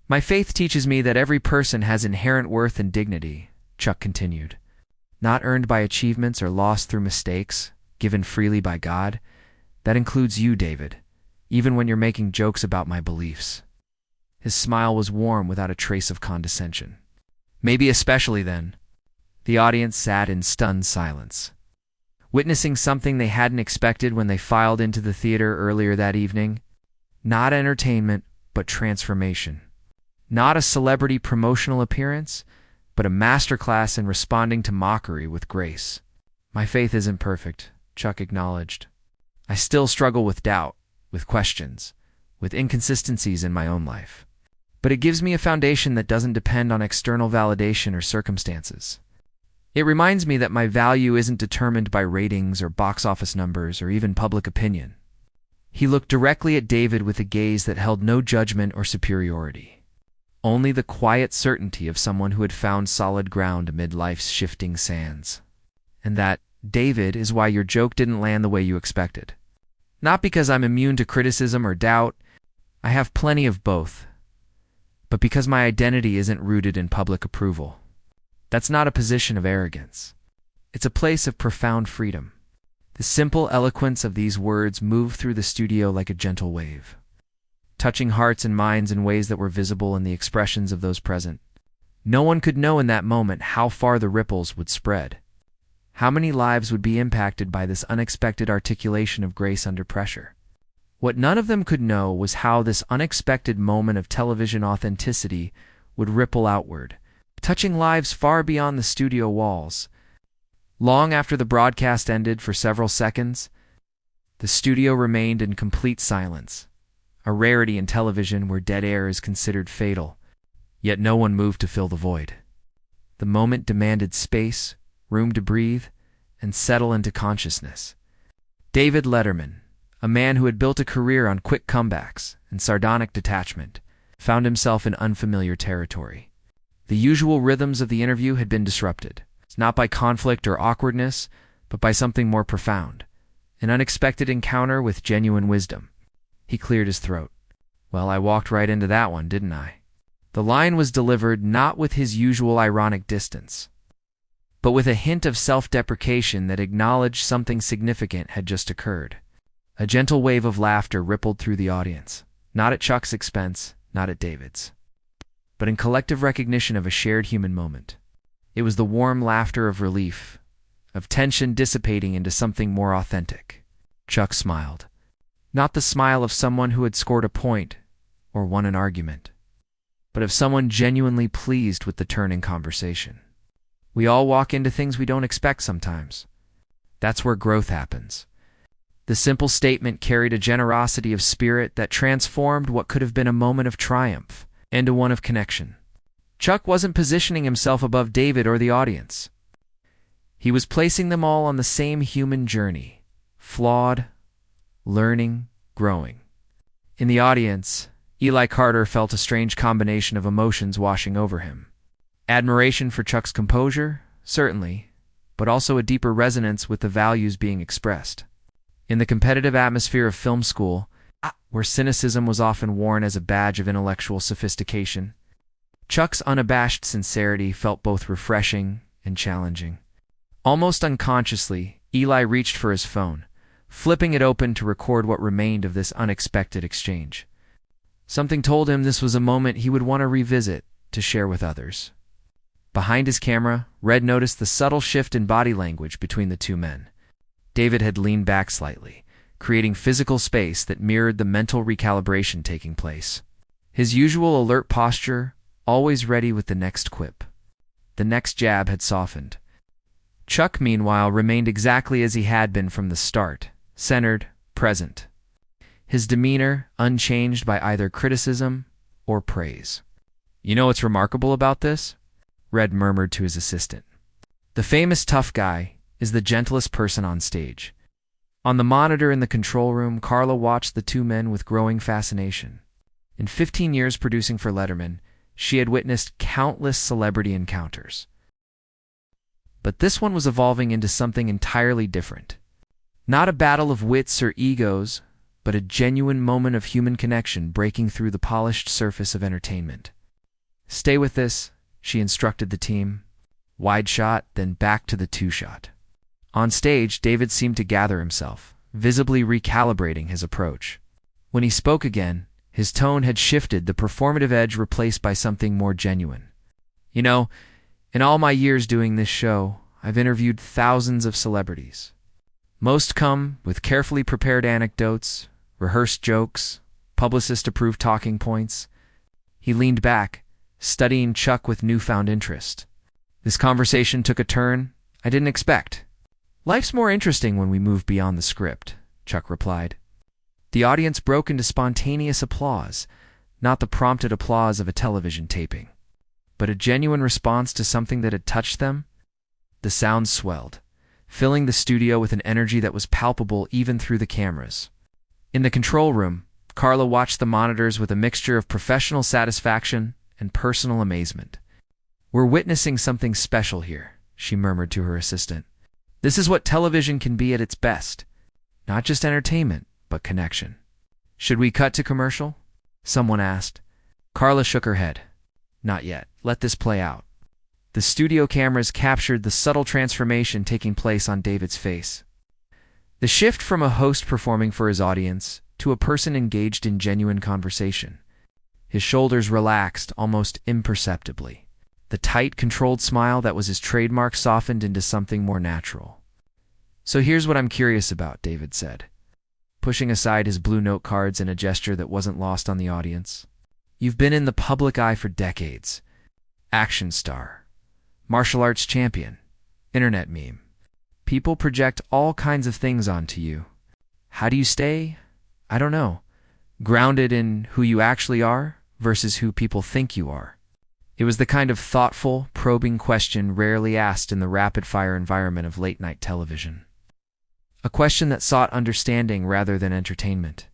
"My faith teaches me that every person has inherent worth and dignity," Chuck continued. "Not earned by achievements or lost through mistakes, given freely by God. That includes you, David, even when you're making jokes about my beliefs." His smile was warm without a trace of condescension. "Maybe especially then." The audience sat in stunned silence, witnessing something they hadn't expected when they filed into the theater earlier that evening. Not entertainment, but transformation. Not a celebrity promotional appearance, but a masterclass in responding to mockery with grace. "My faith isn't perfect," Chuck acknowledged. "I still struggle with doubt, with questions, with inconsistencies in my own life. But it gives me a foundation that doesn't depend on external validation or circumstances. It reminds me that my value isn't determined by ratings or box office numbers or even public opinion." He looked directly at David with a gaze that held no judgment or superiority. Only the quiet certainty of someone who had found solid ground amid life's shifting sands. "And that, David, is why your joke didn't land the way you expected. Not because I'm immune to criticism or doubt. I have plenty of both. But because my identity isn't rooted in public approval. That's not a position of arrogance. It's a place of profound freedom." The simple eloquence of these words moved through the studio like a gentle wave, touching hearts and minds in ways that were visible in the expressions of those present. No one could know in that moment how far the ripples would spread, how many lives would be impacted by this unexpected articulation of grace under pressure. What none of them could know was how this unexpected moment of television authenticity would ripple outward, touching lives far beyond the studio walls. Long after the broadcast ended for several seconds, the studio remained in complete silence, a rarity in television where dead air is considered fatal, yet no one moved to fill the void. The moment demanded space, room to breathe, and settle into consciousness. David Letterman, a man who had built a career on quick comebacks and sardonic detachment, found himself in unfamiliar territory. The usual rhythms of the interview had been disrupted, not by conflict or awkwardness, but by something more profound, an unexpected encounter with genuine wisdom. He cleared his throat. "Well, I walked right into that one, didn't I?" The line was delivered not with his usual ironic distance, but with a hint of self-deprecation that acknowledged something significant had just occurred. A gentle wave of laughter rippled through the audience, not at Chuck's expense, not at David's, but in collective recognition of a shared human moment. It was the warm laughter of relief, of tension dissipating into something more authentic. Chuck smiled. Not the smile of someone who had scored a point or won an argument, but of someone genuinely pleased with the turn in conversation. We all walk into things we don't expect sometimes, That's where growth happens. The simple statement carried a generosity of spirit that transformed what could have been a moment of triumph into one of connection. Chuck wasn't positioning himself above David or the audience. He was placing them all on the same human journey, flawed, learning, growing. In the audience, Eli Carter felt a strange combination of emotions washing over him. Admiration for Chuck's composure, certainly, but also a deeper resonance with the values being expressed. In the competitive atmosphere of film school, where cynicism was often worn as a badge of intellectual sophistication, Chuck's unabashed sincerity felt both refreshing and challenging. Almost unconsciously, Eli reached for his phone, flipping it open to record what remained of this unexpected exchange. Something told him this was a moment he would want to revisit, to share with others. Behind his camera, Red noticed the subtle shift in body language between the two men. David had leaned back slightly, creating physical space that mirrored the mental recalibration taking place. His usual alert posture, always ready with the next quip. The next jab had softened. Chuck, meanwhile, remained exactly as he had been from the start, centered, present. His demeanor unchanged by either criticism or praise. "You know what's remarkable about this?" Red murmured to his assistant. "The famous tough guy is the gentlest person on stage." On the monitor in the control room, Carla watched the two men with growing fascination. In 15 years producing for Letterman, she had witnessed countless celebrity encounters. But this one was evolving into something entirely different. Not a battle of wits or egos, but a genuine moment of human connection breaking through the polished surface of entertainment. "Stay with this," she instructed the team. Wide shot, then back to the two-shot. On stage, David seemed to gather himself, visibly recalibrating his approach. When he spoke again, his tone had shifted, the performative edge replaced by something more genuine. "You know, in all my years doing this show, I've interviewed thousands of celebrities. Most come with carefully prepared anecdotes, rehearsed jokes, publicist-approved talking points." He leaned back, studying Chuck with newfound interest. "This conversation took a turn I didn't expect." "Life's more interesting when we move beyond the script," Chuck replied. The audience broke into spontaneous applause, not the prompted applause of a television taping, but a genuine response to something that had touched them. The sound swelled, filling the studio with an energy that was palpable even through the cameras. In the control room, Carla watched the monitors with a mixture of professional satisfaction and personal amazement. "We're witnessing something special here," she murmured to her assistant. "This is what television can be at its best. Not just entertainment, but connection." "Should we cut to commercial?" someone asked. Carla shook her head. "Not yet. Let this play out." The studio cameras captured the subtle transformation taking place on David's face. The shift from a host performing for his audience to a person engaged in genuine conversation. His shoulders relaxed almost imperceptibly. The tight, controlled smile that was his trademark softened into something more natural. "So here's what I'm curious about," David said, pushing aside his blue note cards in a gesture that wasn't lost on the audience. "You've been in the public eye for decades. Action star, martial arts champion, internet meme. People project all kinds of things onto you. How do you stay, I don't know, grounded in who you actually are versus who people think you are?" It was the kind of thoughtful, probing question rarely asked in the rapid-fire environment of late-night television. A question that sought understanding rather than entertainment.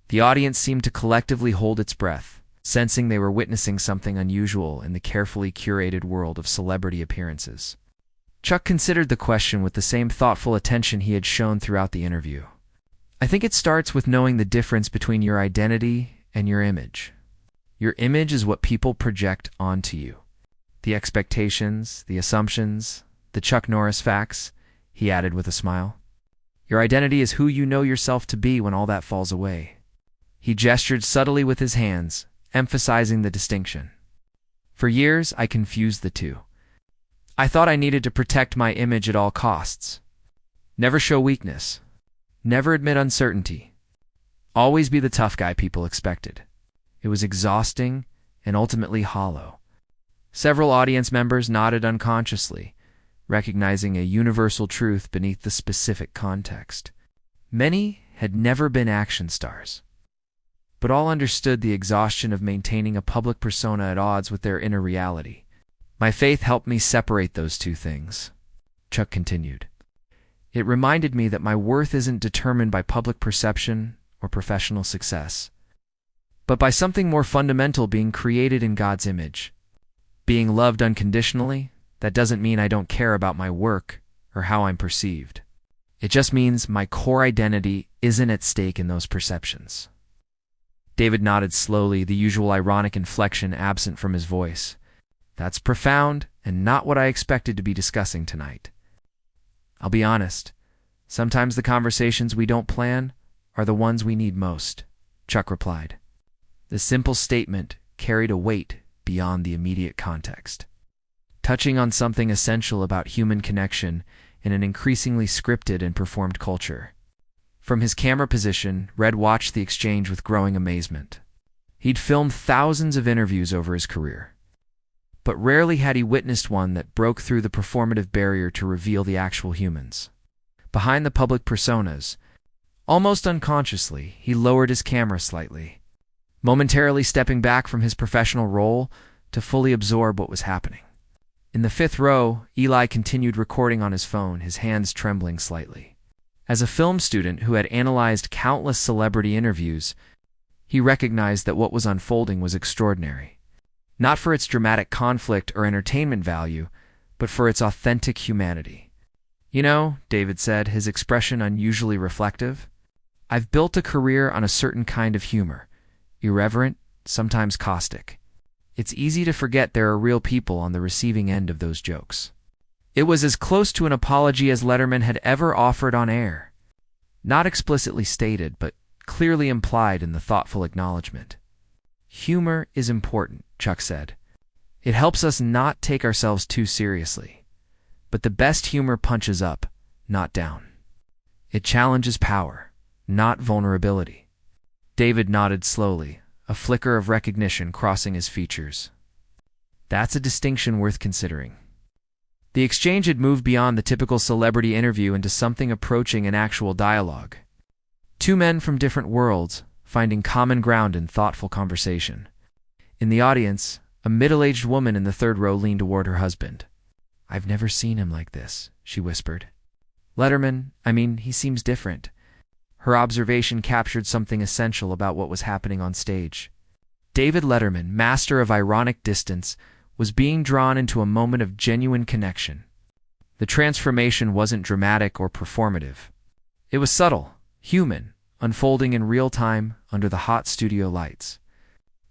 The audience seemed to collectively hold its breath, sensing they were witnessing something unusual in the carefully curated world of celebrity appearances. Chuck considered the question with the same thoughtful attention he had shown throughout the interview. "I think it starts with knowing the difference between your identity and your image. Your image is what people project onto you. The expectations, the assumptions, the Chuck Norris facts," he added with a smile. "Your identity is who you know yourself to be when all that falls away." He gestured subtly with his hands, emphasizing the distinction. "For years, I confused the two. I thought I needed to protect my image at all costs. Never show weakness. Never admit uncertainty. Always be the tough guy people expected. It was exhausting and ultimately hollow." Several audience members nodded unconsciously, recognizing a universal truth beneath the specific context. Many had never been action stars, but all understood the exhaustion of maintaining a public persona at odds with their inner reality. My faith helped me separate those two things, Chuck continued. It reminded me that my worth isn't determined by public perception or professional success, but by something more fundamental: being created in God's image. Being loved unconditionally, that doesn't mean I don't care about my work or how I'm perceived. It just means my core identity isn't at stake in those perceptions. David nodded slowly, the usual ironic inflection absent from his voice. That's profound and not what I expected to be discussing tonight. I'll be honest, sometimes the conversations we don't plan are the ones we need most, Chuck replied. The simple statement carried a weight beyond the immediate context, touching on something essential about human connection in an increasingly scripted and performed culture. From his camera position, Red watched the exchange with growing amazement. He'd filmed thousands of interviews over his career, but rarely had he witnessed one that broke through the performative barrier to reveal the actual humans. Behind the public personas, almost unconsciously, he lowered his camera slightly, momentarily stepping back from his professional role to fully absorb what was happening. In the fifth row, Eli continued recording on his phone, his hands trembling slightly. As a film student who had analyzed countless celebrity interviews, he recognized that what was unfolding was extraordinary. Not for its dramatic conflict or entertainment value, but for its authentic humanity. You know, David said, his expression unusually reflective, I've built a career on a certain kind of humor, irreverent, sometimes caustic. It's easy to forget there are real people on the receiving end of those jokes. It was as close to an apology as Letterman had ever offered on air. Not explicitly stated, but clearly implied in the thoughtful acknowledgement. Humor is important, Chuck said. It helps us not take ourselves too seriously. But the best humor punches up, not down. It challenges power, not vulnerability. David nodded slowly, a flicker of recognition crossing his features. That's a distinction worth considering. The exchange had moved beyond the typical celebrity interview into something approaching an actual dialogue. Two men from different worlds, finding common ground in thoughtful conversation. In the audience, a middle-aged woman in the third row leaned toward her husband. I've never seen him like this, she whispered. Letterman, he seems different. Her observation captured something essential about what was happening on stage. David Letterman, master of ironic distance, was being drawn into a moment of genuine connection. The transformation wasn't dramatic or performative. It was subtle, human, unfolding in real time under the hot studio lights.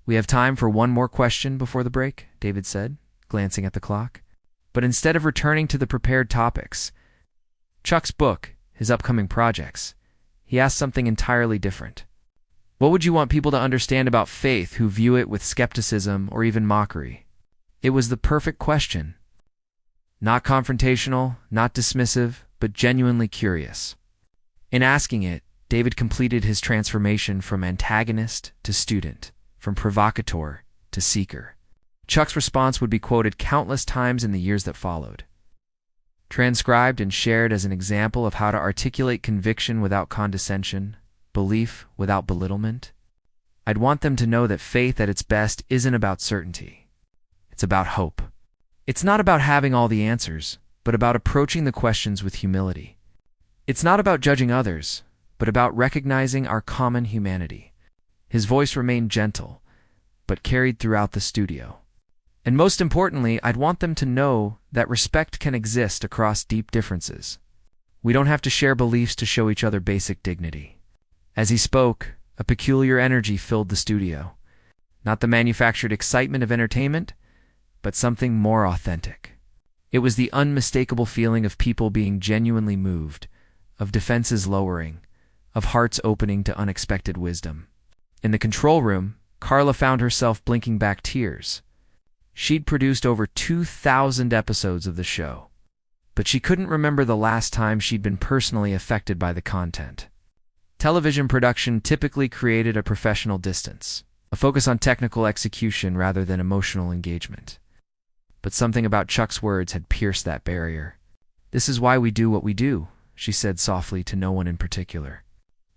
We have time for one more question before the break, David said, glancing at the clock. But instead of returning to the prepared topics, Chuck's book, his upcoming projects, he asked something entirely different. What would you want people to understand about faith who view it with skepticism or even mockery? It was the perfect question. Not confrontational, not dismissive, but genuinely curious. In asking it, David completed his transformation from antagonist to student, from provocateur to seeker. Chuck's response would be quoted countless times in the years that followed, transcribed and shared as an example of how to articulate conviction without condescension, belief without belittlement. I'd want them to know that faith at its best isn't about certainty. It's about hope. It's not about having all the answers, but about approaching the questions with humility. It's not about judging others, but about recognizing our common humanity. His voice remained gentle, but carried throughout the studio. And most importantly, I'd want them to know that respect can exist across deep differences. We don't have to share beliefs to show each other basic dignity. As he spoke, a peculiar energy filled the studio. Not the manufactured excitement of entertainment, but something more authentic. It was the unmistakable feeling of people being genuinely moved, of defenses lowering, of hearts opening to unexpected wisdom. In the control room, Carla found herself blinking back tears. She'd produced over 2,000 episodes of the show, but she couldn't remember the last time she'd been personally affected by the content. Television production typically created a professional distance, a focus on technical execution rather than emotional engagement. But something about Chuck's words had pierced that barrier. "This is why we do what we do," she said softly to no one in particular,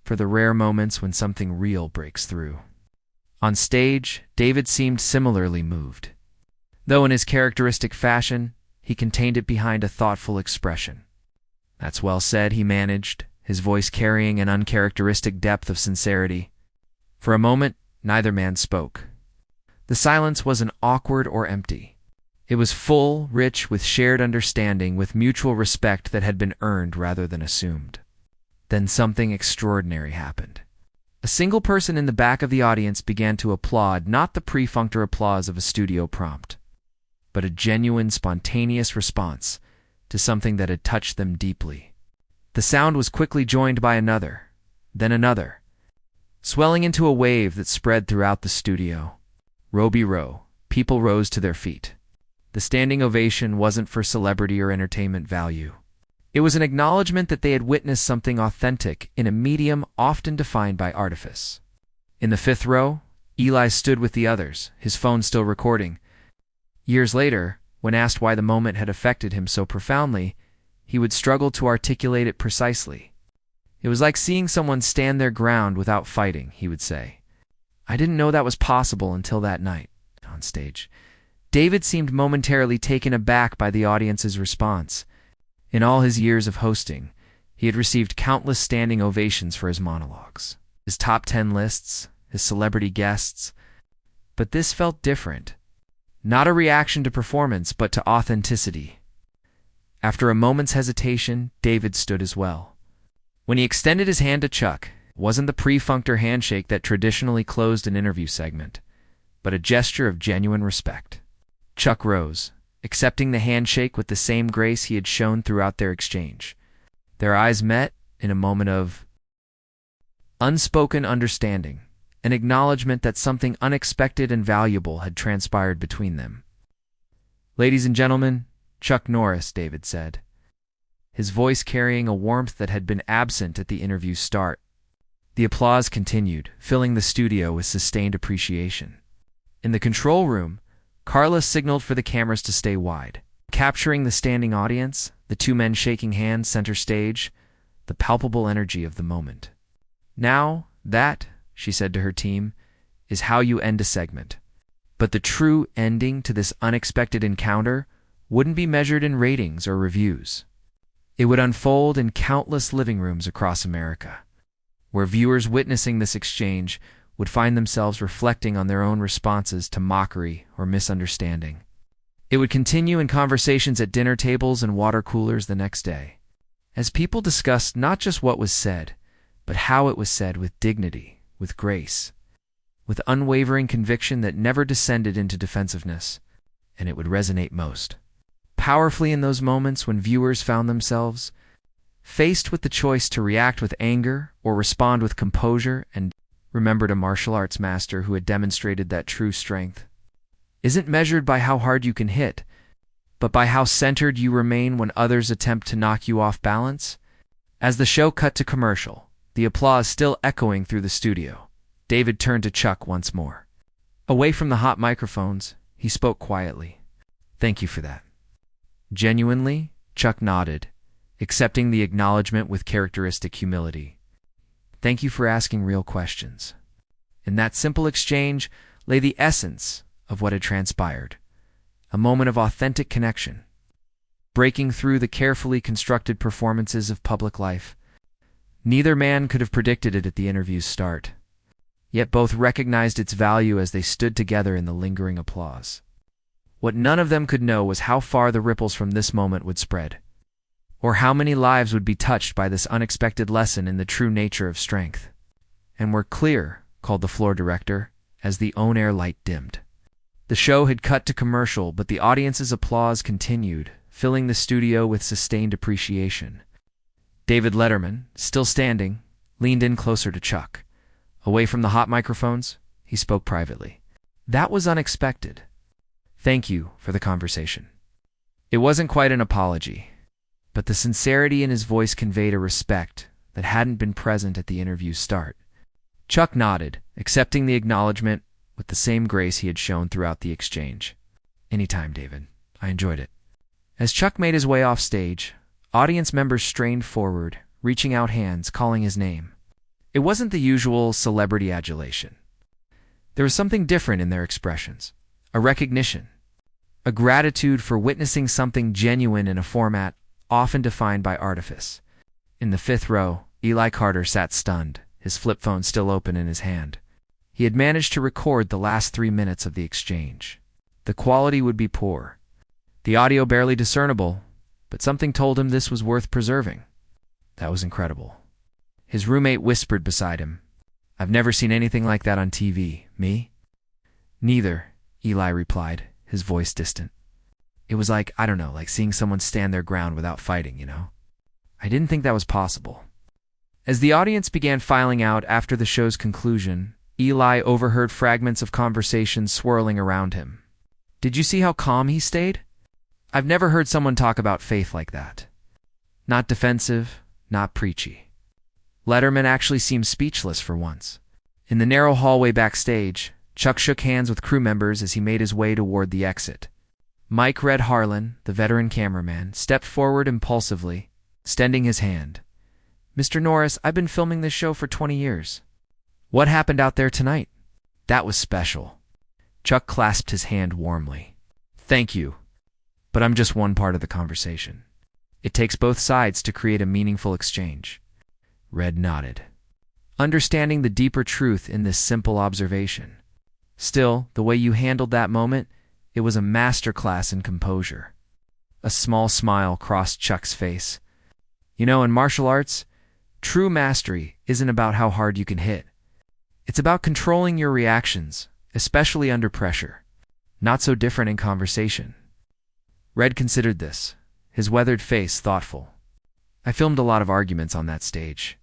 for the rare moments when something real breaks through. On stage, David seemed similarly moved. Though in his characteristic fashion, he contained it behind a thoughtful expression. "That's well said," he managed, his voice carrying an uncharacteristic depth of sincerity. For a moment, neither man spoke. The silence wasn't awkward or empty. It was full, rich with shared understanding, with mutual respect that had been earned rather than assumed. Then something extraordinary happened. A single person in the back of the audience began to applaud, not the perfunctory applause of a studio prompt, but a genuine, spontaneous response to something that had touched them deeply. The sound was quickly joined by another, then another, swelling into a wave that spread throughout the studio. Row by row, people rose to their feet. The standing ovation wasn't for celebrity or entertainment value. It was an acknowledgement that they had witnessed something authentic in a medium often defined by artifice. In the fifth row, Eli stood with the others, his phone still recording. Years later, when asked why the moment had affected him so profoundly, he would struggle to articulate it precisely. "It was like seeing someone stand their ground without fighting," he would say. "I didn't know that was possible until that night." On stage, David seemed momentarily taken aback by the audience's response. In all his years of hosting, he had received countless standing ovations for his monologues, his top 10 lists, his celebrity guests. But this felt different. Not a reaction to performance, but to authenticity. After a moment's hesitation, David stood as well. When he extended his hand to Chuck, it wasn't the perfunctory handshake that traditionally closed an interview segment, but a gesture of genuine respect. Chuck rose, accepting the handshake with the same grace he had shown throughout their exchange. Their eyes met in a moment of unspoken understanding, an acknowledgement that something unexpected and valuable had transpired between them. "Ladies and gentlemen, Chuck Norris," David said, his voice carrying a warmth that had been absent at the interview's start. The applause continued, filling the studio with sustained appreciation. In the control room, Carla signaled for the cameras to stay wide, capturing the standing audience, the two men shaking hands center stage, the palpable energy of the moment. "Now, that," she said to her team, "is how you end a segment." But the true ending to this unexpected encounter wouldn't be measured in ratings or reviews. It would unfold in countless living rooms across America, where viewers witnessing this exchange would find themselves reflecting on their own responses to mockery or misunderstanding. It would continue in conversations at dinner tables and water coolers the next day, as people discussed not just what was said, but how it was said with dignity, with grace, with unwavering conviction that never descended into defensiveness, and it would resonate most powerfully in those moments when viewers found themselves faced with the choice to react with anger or respond with composure, and remembered a martial arts master who had demonstrated that true strength isn't measured by how hard you can hit, but by how centered you remain when others attempt to knock you off balance. As the show cut to commercial, the applause still echoing through the studio, David turned to Chuck once more. Away from the hot microphones, he spoke quietly. "Thank you for that." Genuinely, Chuck nodded, accepting the acknowledgement with characteristic humility. "Thank you for asking real questions." In that simple exchange lay the essence of what had transpired, a moment of authentic connection, breaking through the carefully constructed performances of public life. Neither man could have predicted it at the interview's start, yet both recognized its value as they stood together in the lingering applause. What none of them could know was how far the ripples from this moment would spread, or how many lives would be touched by this unexpected lesson in the true nature of strength. "And we're clear," called the floor director, as the on-air light dimmed. The show had cut to commercial, but the audience's applause continued, filling the studio with sustained appreciation. David Letterman, still standing, leaned in closer to Chuck. Away from the hot microphones, he spoke privately. "That was unexpected. Thank you for the conversation." It wasn't quite an apology, but the sincerity in his voice conveyed a respect that hadn't been present at the interview's start. Chuck nodded, accepting the acknowledgement with the same grace he had shown throughout the exchange. "Anytime, David. I enjoyed it." As Chuck made his way off stage, Audience members strained forward, reaching out hands, calling his name. It wasn't the usual celebrity adulation. There was something different in their expressions. A recognition. A gratitude for witnessing something genuine in a format often defined by artifice. In the fifth row, Eli Carter sat stunned, his flip phone still open in his hand. He had managed to record the last 3 minutes of the exchange. The quality would be poor. The audio barely discernible, but something told him this was worth preserving. That was incredible. His roommate whispered beside him, "I've never seen anything like that on TV. Me?" "Neither," Eli replied, his voice distant. "It was like, I don't know, like seeing someone stand their ground without fighting, you know? I didn't think that was possible." As the audience began filing out after the show's conclusion, Eli overheard fragments of conversation swirling around him. "Did you see how calm he stayed? I've never heard someone talk about faith like that. Not defensive, not preachy." Letterman actually seemed speechless for once. In the narrow hallway backstage, Chuck shook hands with crew members as he made his way toward the exit. Mike Red Harlan, the veteran cameraman, stepped forward impulsively, extending his hand. "Mr. Norris, I've been filming this show for 20 years. What happened out there tonight? That was special." Chuck clasped his hand warmly. "Thank you. But I'm just one part of the conversation. It takes both sides to create a meaningful exchange." Red nodded, understanding the deeper truth in this simple observation. "Still, the way you handled that moment, it was a masterclass in composure." A small smile crossed Chuck's face. "You know, in martial arts, true mastery isn't about how hard you can hit. It's about controlling your reactions, especially under pressure. Not so different in conversation." Red considered this, his weathered face thoughtful. "I filmed a lot of arguments on that stage.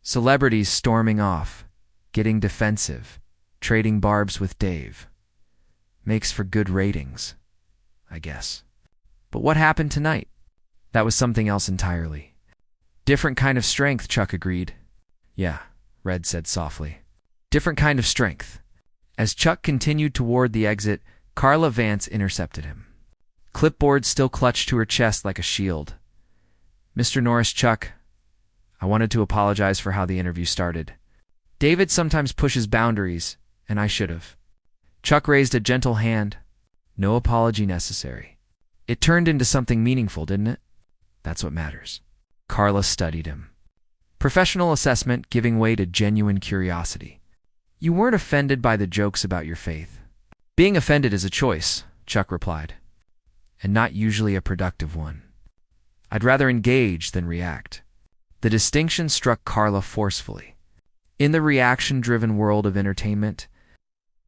Celebrities storming off, getting defensive, trading barbs with Dave. Makes for good ratings, I guess. But what happened tonight? That was something else entirely." "Different kind of strength," Chuck agreed. "Yeah," Red said softly. "Different kind of strength." As Chuck continued toward the exit, Carla Vance intercepted him. Clipboard still clutched to her chest like a shield. "Mr. Norris, Chuck, I wanted to apologize for how the interview started. David sometimes pushes boundaries, and I should have." Chuck raised a gentle hand. "No apology necessary. It turned into something meaningful, didn't it? That's what matters." Carla studied him. Professional assessment giving way to genuine curiosity. "You weren't offended by the jokes about your faith." "Being offended is a choice," Chuck replied, "and not usually a productive one. I'd rather engage than react." The distinction struck Carla forcefully. In the reaction-driven world of entertainment,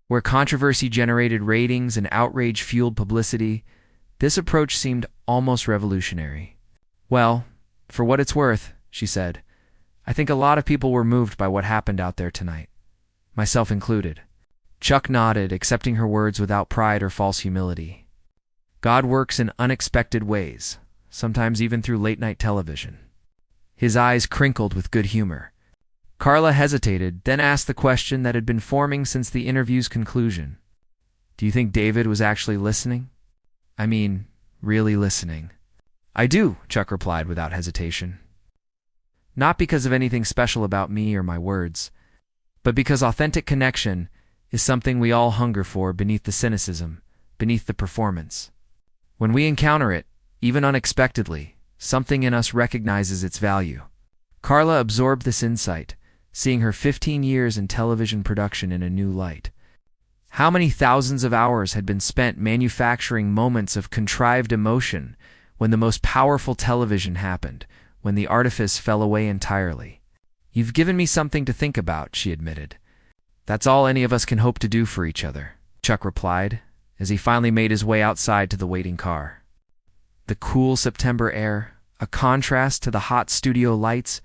where controversy generated ratings and outrage fueled publicity, this approach seemed almost revolutionary. "Well, for what it's worth," she said, "I think a lot of people were moved by what happened out there tonight, myself included." Chuck nodded, accepting her words without pride or false humility. God works in unexpected ways, sometimes even through late-night television. His eyes crinkled with good humor. Carla hesitated, then asked the question that had been forming since the interview's conclusion. "Do you think David was actually listening? I mean, really listening?" "I do," Chuck replied without hesitation. "Not because of anything special about me or my words, but because authentic connection is something we all hunger for beneath the cynicism, beneath the performance. When we encounter it, even unexpectedly, something in us recognizes its value." Carla absorbed this insight, seeing her 15 years in television production in a new light. How many thousands of hours had been spent manufacturing moments of contrived emotion when the most powerful television happened, when the artifice fell away entirely? "You've given me something to think about," she admitted. "That's all any of us can hope to do for each other," Chuck replied, as he finally made his way outside to the waiting car. The cool September air, a contrast to the hot studio lights.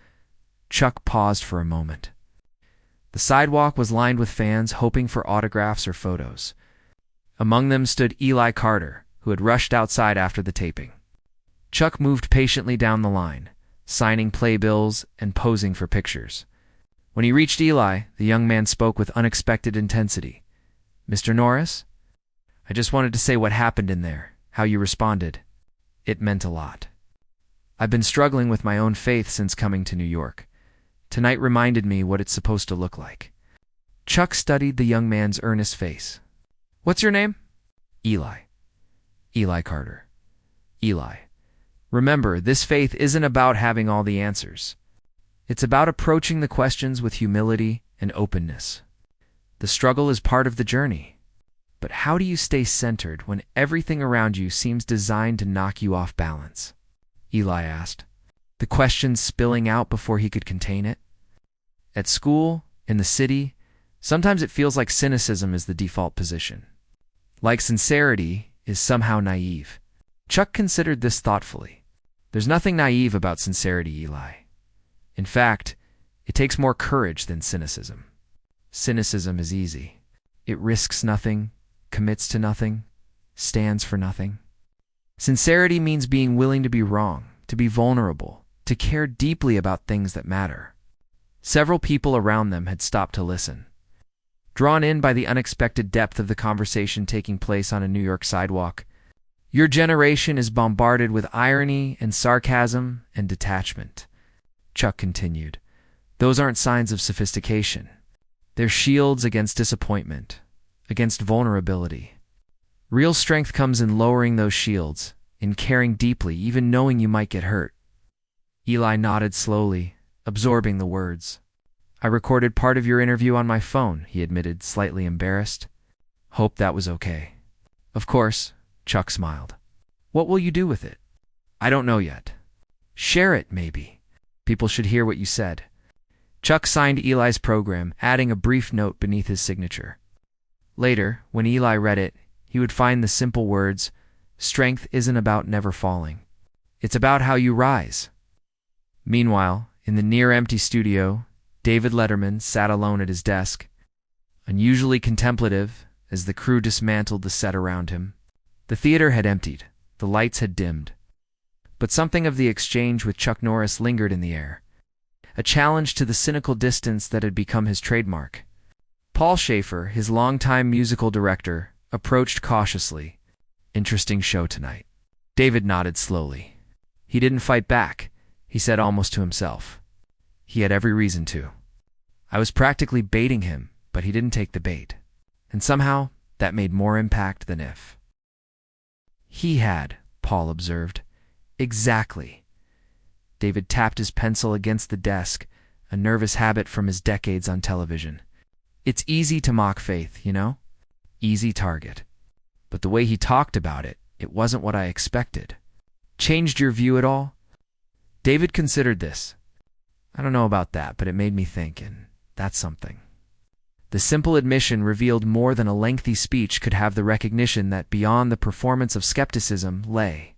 Chuck paused for a moment. The sidewalk was lined with fans hoping for autographs or photos. Among them stood Eli Carter, who had rushed outside after the taping. Chuck moved patiently down the line, signing playbills and posing for pictures. When he reached Eli, the young man spoke with unexpected intensity. "Mr. Norris, I just wanted to say what happened in there, how you responded. It meant a lot." I've been struggling with my own faith since coming to New York. Tonight reminded me what it's supposed to look like. Chuck studied the young man's earnest face. What's your name? Eli. Eli Carter. Eli. Remember, this faith isn't about having all the answers. It's about approaching the questions with humility and openness. The struggle is part of the journey. But how do you stay centered when everything around you seems designed to knock you off balance? Eli asked, the questions spilling out before he could contain it. At school, in the city, sometimes it feels like cynicism is the default position. Like sincerity is somehow naive. Chuck considered this thoughtfully. There's nothing naive about sincerity, Eli. In fact, it takes more courage than cynicism. Cynicism is easy. It risks nothing, commits to nothing, stands for nothing. Sincerity means being willing to be wrong, to be vulnerable, to care deeply about things that matter. Several people around them had stopped to listen. Drawn in by the unexpected depth of the conversation taking place on a New York sidewalk, your generation is bombarded with irony and sarcasm and detachment. Chuck continued. Those aren't signs of sophistication. They're shields against disappointment, against vulnerability. Real strength comes in lowering those shields, in caring deeply, even knowing you might get hurt. Eli nodded slowly, absorbing the words. I recorded part of your interview on my phone, he admitted, slightly embarrassed. Hope that was okay. Of course, Chuck smiled. What will you do with it? I don't know yet. Share it, maybe. People should hear what you said. Chuck signed Eli's program, adding a brief note beneath his signature. Later, when Eli read it, he would find the simple words, strength isn't about never falling. It's about how you rise. Meanwhile, in the near-empty studio, David Letterman sat alone at his desk, unusually contemplative as the crew dismantled the set around him. The theater had emptied, the lights had dimmed. But something of the exchange with Chuck Norris lingered in the air, a challenge to the cynical distance that had become his trademark. Paul Schaefer, his longtime musical director, approached cautiously. Interesting show tonight. David nodded slowly. He didn't fight back, he said almost to himself. He had every reason to. I was practically baiting him, but he didn't take the bait. And somehow, that made more impact than if. He had, Paul observed. Exactly. David tapped his pencil against the desk, a nervous habit from his decades on television. It's easy to mock faith, you know? Easy target. But the way he talked about it, it wasn't what I expected. Changed your view at all? David considered this. I don't know about that, but it made me think, and that's something. The simple admission revealed more than a lengthy speech could have the recognition that beyond the performance of skepticism lay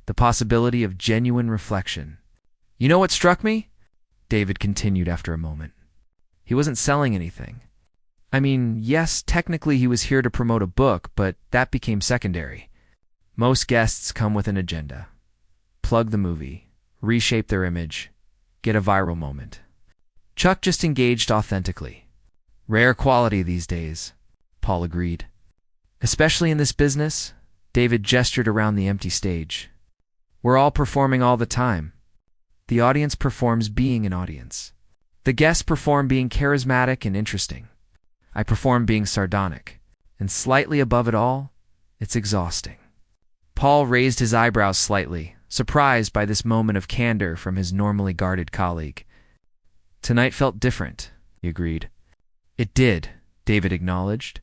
the possibility of genuine reflection. You know what struck me? David continued after a moment. He wasn't selling anything. I mean, yes, technically he was here to promote a book, but that became secondary. Most guests come with an agenda. Plug the movie, reshape their image, get a viral moment. Chuck just engaged authentically. Rare quality these days, Paul agreed. Especially in this business, David gestured around the empty stage. We're all performing all the time. The audience performs being an audience. The guests perform being charismatic and interesting. I perform being sardonic. And slightly above it all, it's exhausting. Paul raised his eyebrows slightly, surprised by this moment of candor from his normally guarded colleague. Tonight felt different, he agreed. It did, David acknowledged.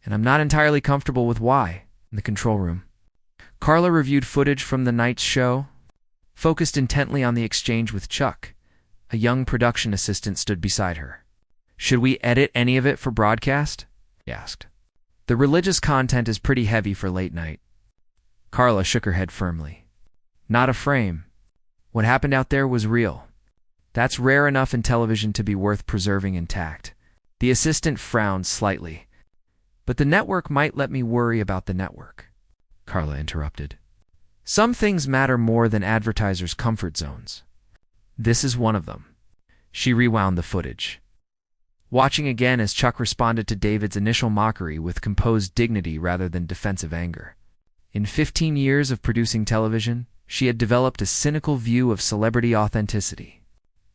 And I'm not entirely comfortable with why, in the control room. Carla reviewed footage from the night's show, focused intently on the exchange with Chuck. A young production assistant stood beside her. Should we edit any of it for broadcast? He asked. The religious content is pretty heavy for late night. Carla shook her head firmly. Not a frame. What happened out there was real. That's rare enough in television to be worth preserving intact. The assistant frowned slightly. But the network might let me worry about the network, Carla interrupted. Some things matter more than advertisers' comfort zones. This is one of them. She rewound the footage, watching again as Chuck responded to David's initial mockery with composed dignity rather than defensive anger. In 15 years of producing television, she had developed a cynical view of celebrity authenticity.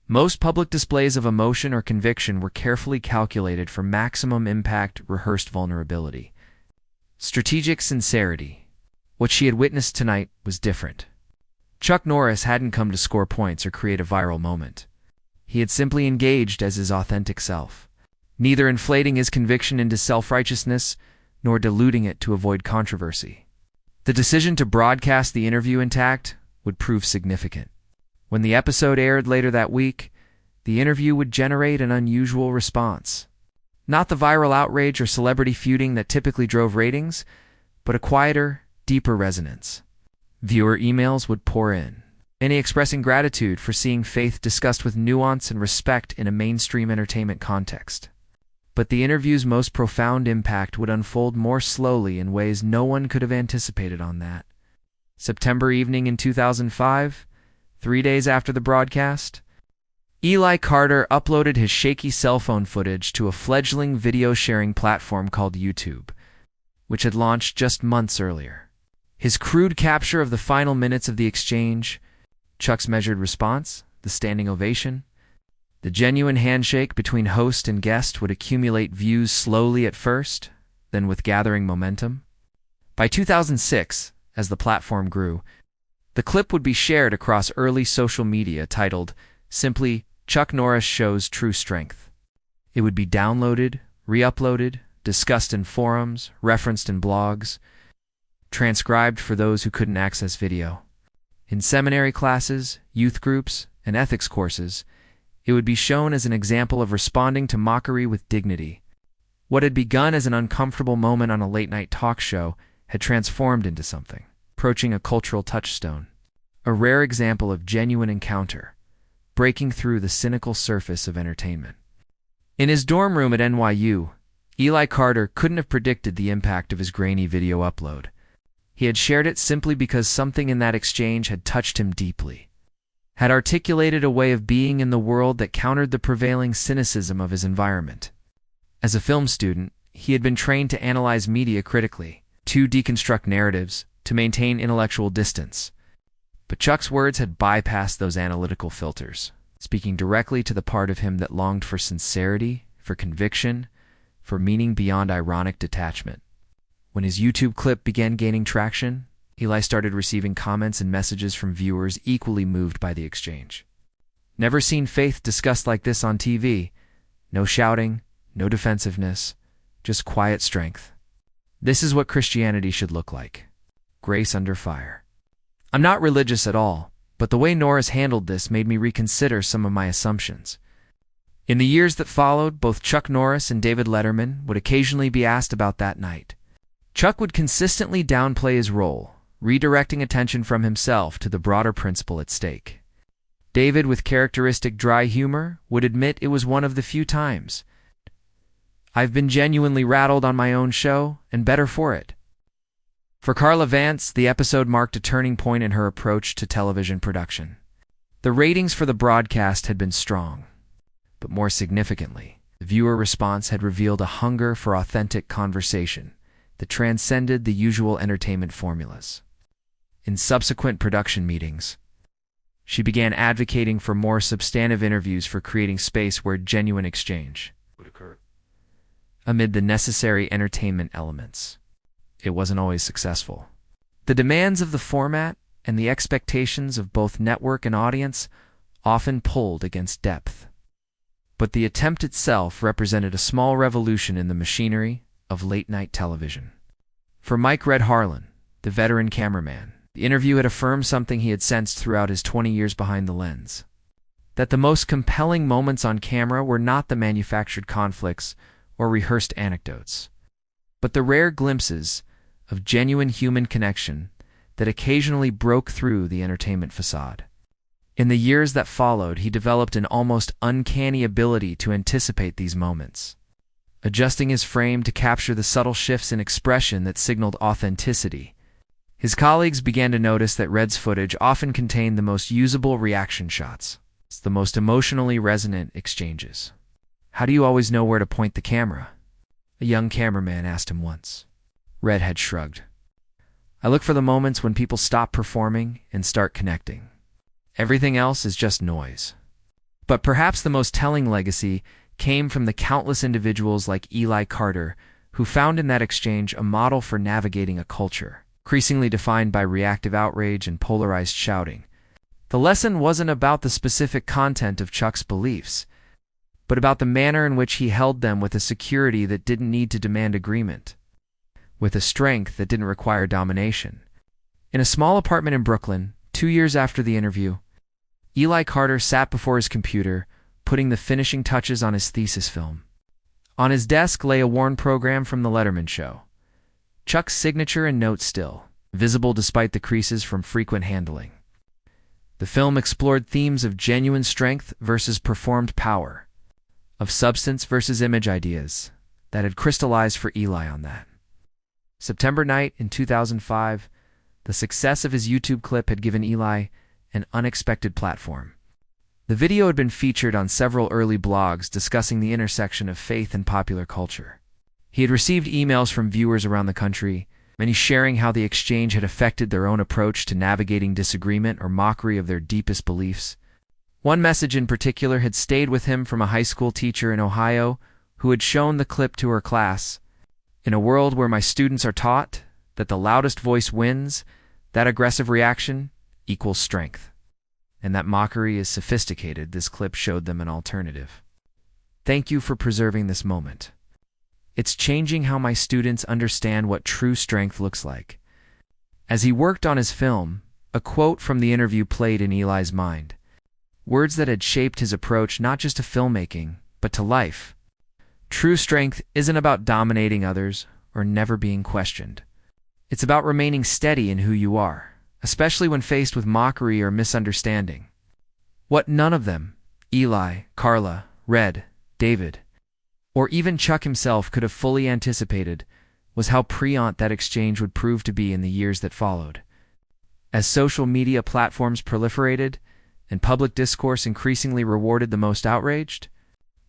Most public displays of emotion or conviction were carefully calculated for maximum impact, rehearsed vulnerability. Strategic sincerity. What she had witnessed tonight was different. Chuck Norris hadn't come to score points or create a viral moment. He had simply engaged as his authentic self, neither inflating his conviction into self-righteousness nor diluting it to avoid controversy. The decision to broadcast the interview intact would prove significant. When the episode aired later that week, the interview would generate an unusual response. Not the viral outrage or celebrity feuding that typically drove ratings, but a quieter, deeper resonance. Viewer emails would pour in, many expressing gratitude for seeing faith discussed with nuance and respect in a mainstream entertainment context. But the interview's most profound impact would unfold more slowly in ways no one could have anticipated on that September evening in 2005, 3 days after the broadcast. Eli Carter uploaded his shaky cell phone footage to a fledgling video-sharing platform called YouTube, which had launched just months earlier. His crude capture of the final minutes of the exchange, Chuck's measured response, the standing ovation, the genuine handshake between host and guest would accumulate views slowly at first, then with gathering momentum. By 2006, as the platform grew, the clip would be shared across early social media titled simply Chuck Norris Shows True Strength. It would be downloaded, re-uploaded, discussed in forums, referenced in blogs, transcribed for those who couldn't access video. In seminary classes, youth groups, and ethics courses, it would be shown as an example of responding to mockery with dignity. What had begun as an uncomfortable moment on a late-night talk show had transformed into something, approaching a cultural touchstone, a rare example of genuine encounter, breaking through the cynical surface of entertainment. In his dorm room at NYU, Eli Carter couldn't have predicted the impact of his grainy video upload. He had shared it simply because something in that exchange had touched him deeply, had articulated a way of being in the world that countered the prevailing cynicism of his environment. As a film student, he had been trained to analyze media critically, to deconstruct narratives, to maintain intellectual distance. But Chuck's words had bypassed those analytical filters, speaking directly to the part of him that longed for sincerity, for conviction, for meaning beyond ironic detachment. When his YouTube clip began gaining traction, Eli started receiving comments and messages from viewers equally moved by the exchange. Never seen faith discussed like this on TV. No shouting, no defensiveness, just quiet strength. This is what Christianity should look like. Grace under fire. I'm not religious at all, but the way Norris handled this made me reconsider some of my assumptions. In the years that followed, both Chuck Norris and David Letterman would occasionally be asked about that night. Chuck would consistently downplay his role, redirecting attention from himself to the broader principle at stake. David, with characteristic dry humor, would admit it was one of the few times I've been genuinely rattled on my own show, and better for it. For Carla Vance, the episode marked a turning point in her approach to television production. The ratings for the broadcast had been strong, but more significantly, the viewer response had revealed a hunger for authentic conversation that transcended the usual entertainment formulas. In subsequent production meetings, she began advocating for more substantive interviews for creating space where genuine exchange would occur. Amid the necessary entertainment elements, it wasn't always successful. The demands of the format and the expectations of both network and audience often pulled against depth. But the attempt itself represented a small revolution in the machinery of late-night television. For Mike Red Harlan, the veteran cameraman, the interview had affirmed something he had sensed throughout his 20 years behind the lens: that the most compelling moments on camera were not the manufactured conflicts or rehearsed anecdotes, but the rare glimpses of genuine human connection that occasionally broke through the entertainment facade. In the years that followed, he developed an almost uncanny ability to anticipate these moments, adjusting his frame to capture the subtle shifts in expression that signaled authenticity. His colleagues began to notice that Red's footage often contained the most usable reaction shots, the most emotionally resonant exchanges. "How do you always know where to point the camera?" a young cameraman asked him once. Red had shrugged. I look for the moments when people stop performing and start connecting. Everything else is just noise. But perhaps the most telling legacy came from the countless individuals like Eli Carter, who found in that exchange a model for navigating a culture, increasingly defined by reactive outrage and polarized shouting. The lesson wasn't about the specific content of Chuck's beliefs, but about the manner in which he held them with a security that didn't need to demand agreement, with a strength that didn't require domination. In a small apartment in Brooklyn, 2 years after the interview, Eli Carter sat before his computer, putting the finishing touches on his thesis film. On his desk lay a worn program from The Letterman Show. Chuck's signature and notes still, visible despite the creases from frequent handling. The film explored themes of genuine strength versus performed power, of substance versus image ideas that had crystallized for Eli on that September night in 2005. The success of his YouTube clip had given Eli an unexpected platform. The video had been featured on several early blogs discussing the intersection of faith and popular culture. He had received emails from viewers around the country, many sharing how the exchange had affected their own approach to navigating disagreement or mockery of their deepest beliefs. One message in particular had stayed with him from a high school teacher in Ohio who had shown the clip to her class. "In a world where my students are taught that the loudest voice wins, that aggressive reaction equals strength. And that mockery is sophisticated," this clip showed them an alternative. "Thank you for preserving this moment. It's changing how my students understand what true strength looks like." As he worked on his film, a quote from the interview played in Eli's mind, words that had shaped his approach not just to filmmaking, but to life. "True strength isn't about dominating others or never being questioned. It's about remaining steady in who you are, especially when faced with mockery or misunderstanding." What none of them, Eli, Carla, Red, David, or even Chuck himself could have fully anticipated was how preont that exchange would prove to be in the years that followed. As social media platforms proliferated and public discourse increasingly rewarded the most outraged,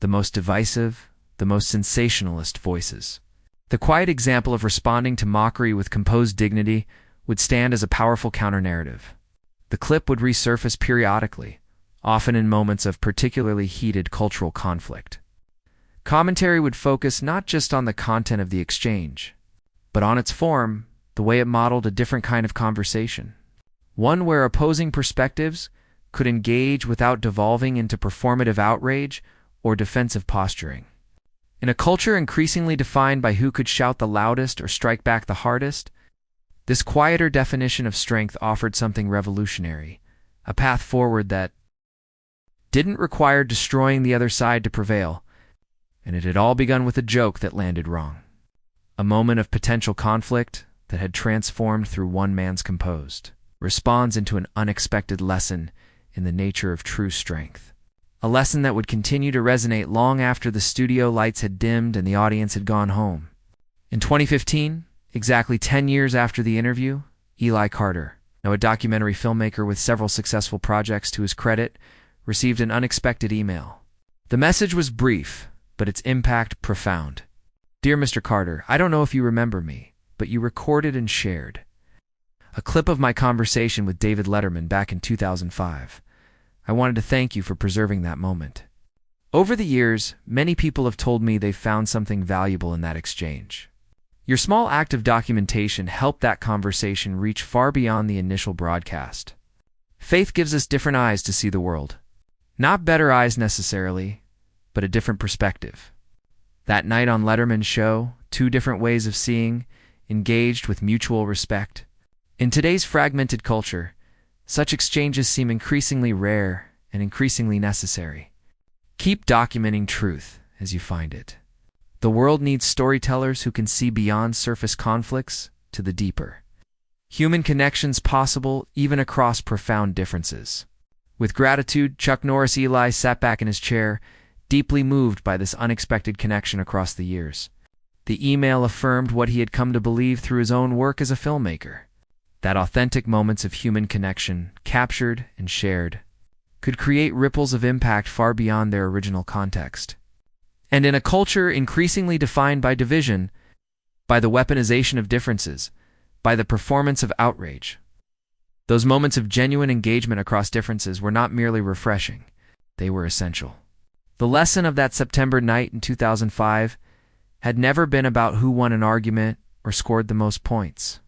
the most divisive, the most sensationalist voices, the quiet example of responding to mockery with composed dignity would stand as a powerful counter-narrative. The clip would resurface periodically, often in moments of particularly heated cultural conflict. Commentary would focus not just on the content of the exchange, but on its form, the way it modeled a different kind of conversation, one where opposing perspectives could engage without devolving into performative outrage or defensive posturing. In a culture increasingly defined by who could shout the loudest or strike back the hardest, this quieter definition of strength offered something revolutionary, a path forward that didn't require destroying the other side to prevail, and it had all begun with a joke that landed wrong. A moment of potential conflict that had transformed through one man's composed response into an unexpected lesson in the nature of true strength. A lesson that would continue to resonate long after the studio lights had dimmed and the audience had gone home. In 2015, exactly 10 years after the interview, Eli Carter, now a documentary filmmaker with several successful projects to his credit, received an unexpected email. The message was brief, but its impact profound. "Dear Mr. Carter, I don't know if you remember me, but you recorded and shared a clip of my conversation with David Letterman back in 2005. I wanted to thank you for preserving that moment. Over the years, many people have told me they found something valuable in that exchange. Your small act of documentation helped that conversation reach far beyond the initial broadcast. Faith gives us different eyes to see the world. Not better eyes necessarily, but a different perspective. That night on Letterman's show, two different ways of seeing, engaged with mutual respect. In today's fragmented culture, such exchanges seem increasingly rare and increasingly necessary. Keep documenting truth as you find it. The world needs storytellers who can see beyond surface conflicts to the deeper human connections possible even across profound differences. With gratitude, Chuck Norris. Eli sat back in his chair, deeply moved by this unexpected connection across the years. The email affirmed what he had come to believe through his own work as a filmmaker, that authentic moments of human connection, captured and shared, could create ripples of impact far beyond their original context. And in a culture increasingly defined by division, by the weaponization of differences, by the performance of outrage. Those moments of genuine engagement across differences were not merely refreshing, they were essential. The lesson of that September night in 2005 had never been about who won an argument or scored the most points.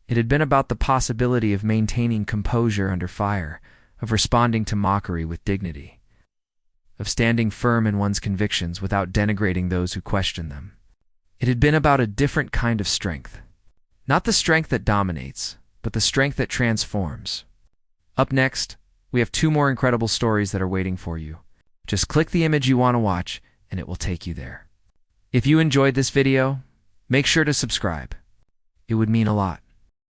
It had been about the possibility of maintaining composure under fire, of responding to mockery with dignity, of standing firm in one's convictions without denigrating those who question them. It had been about a different kind of strength. Not the strength that dominates, but the strength that transforms. Up next, we have 2 more incredible stories that are waiting for you. Just click the image you want to watch, and it will take you there. If you enjoyed this video, make sure to subscribe. It would mean a lot.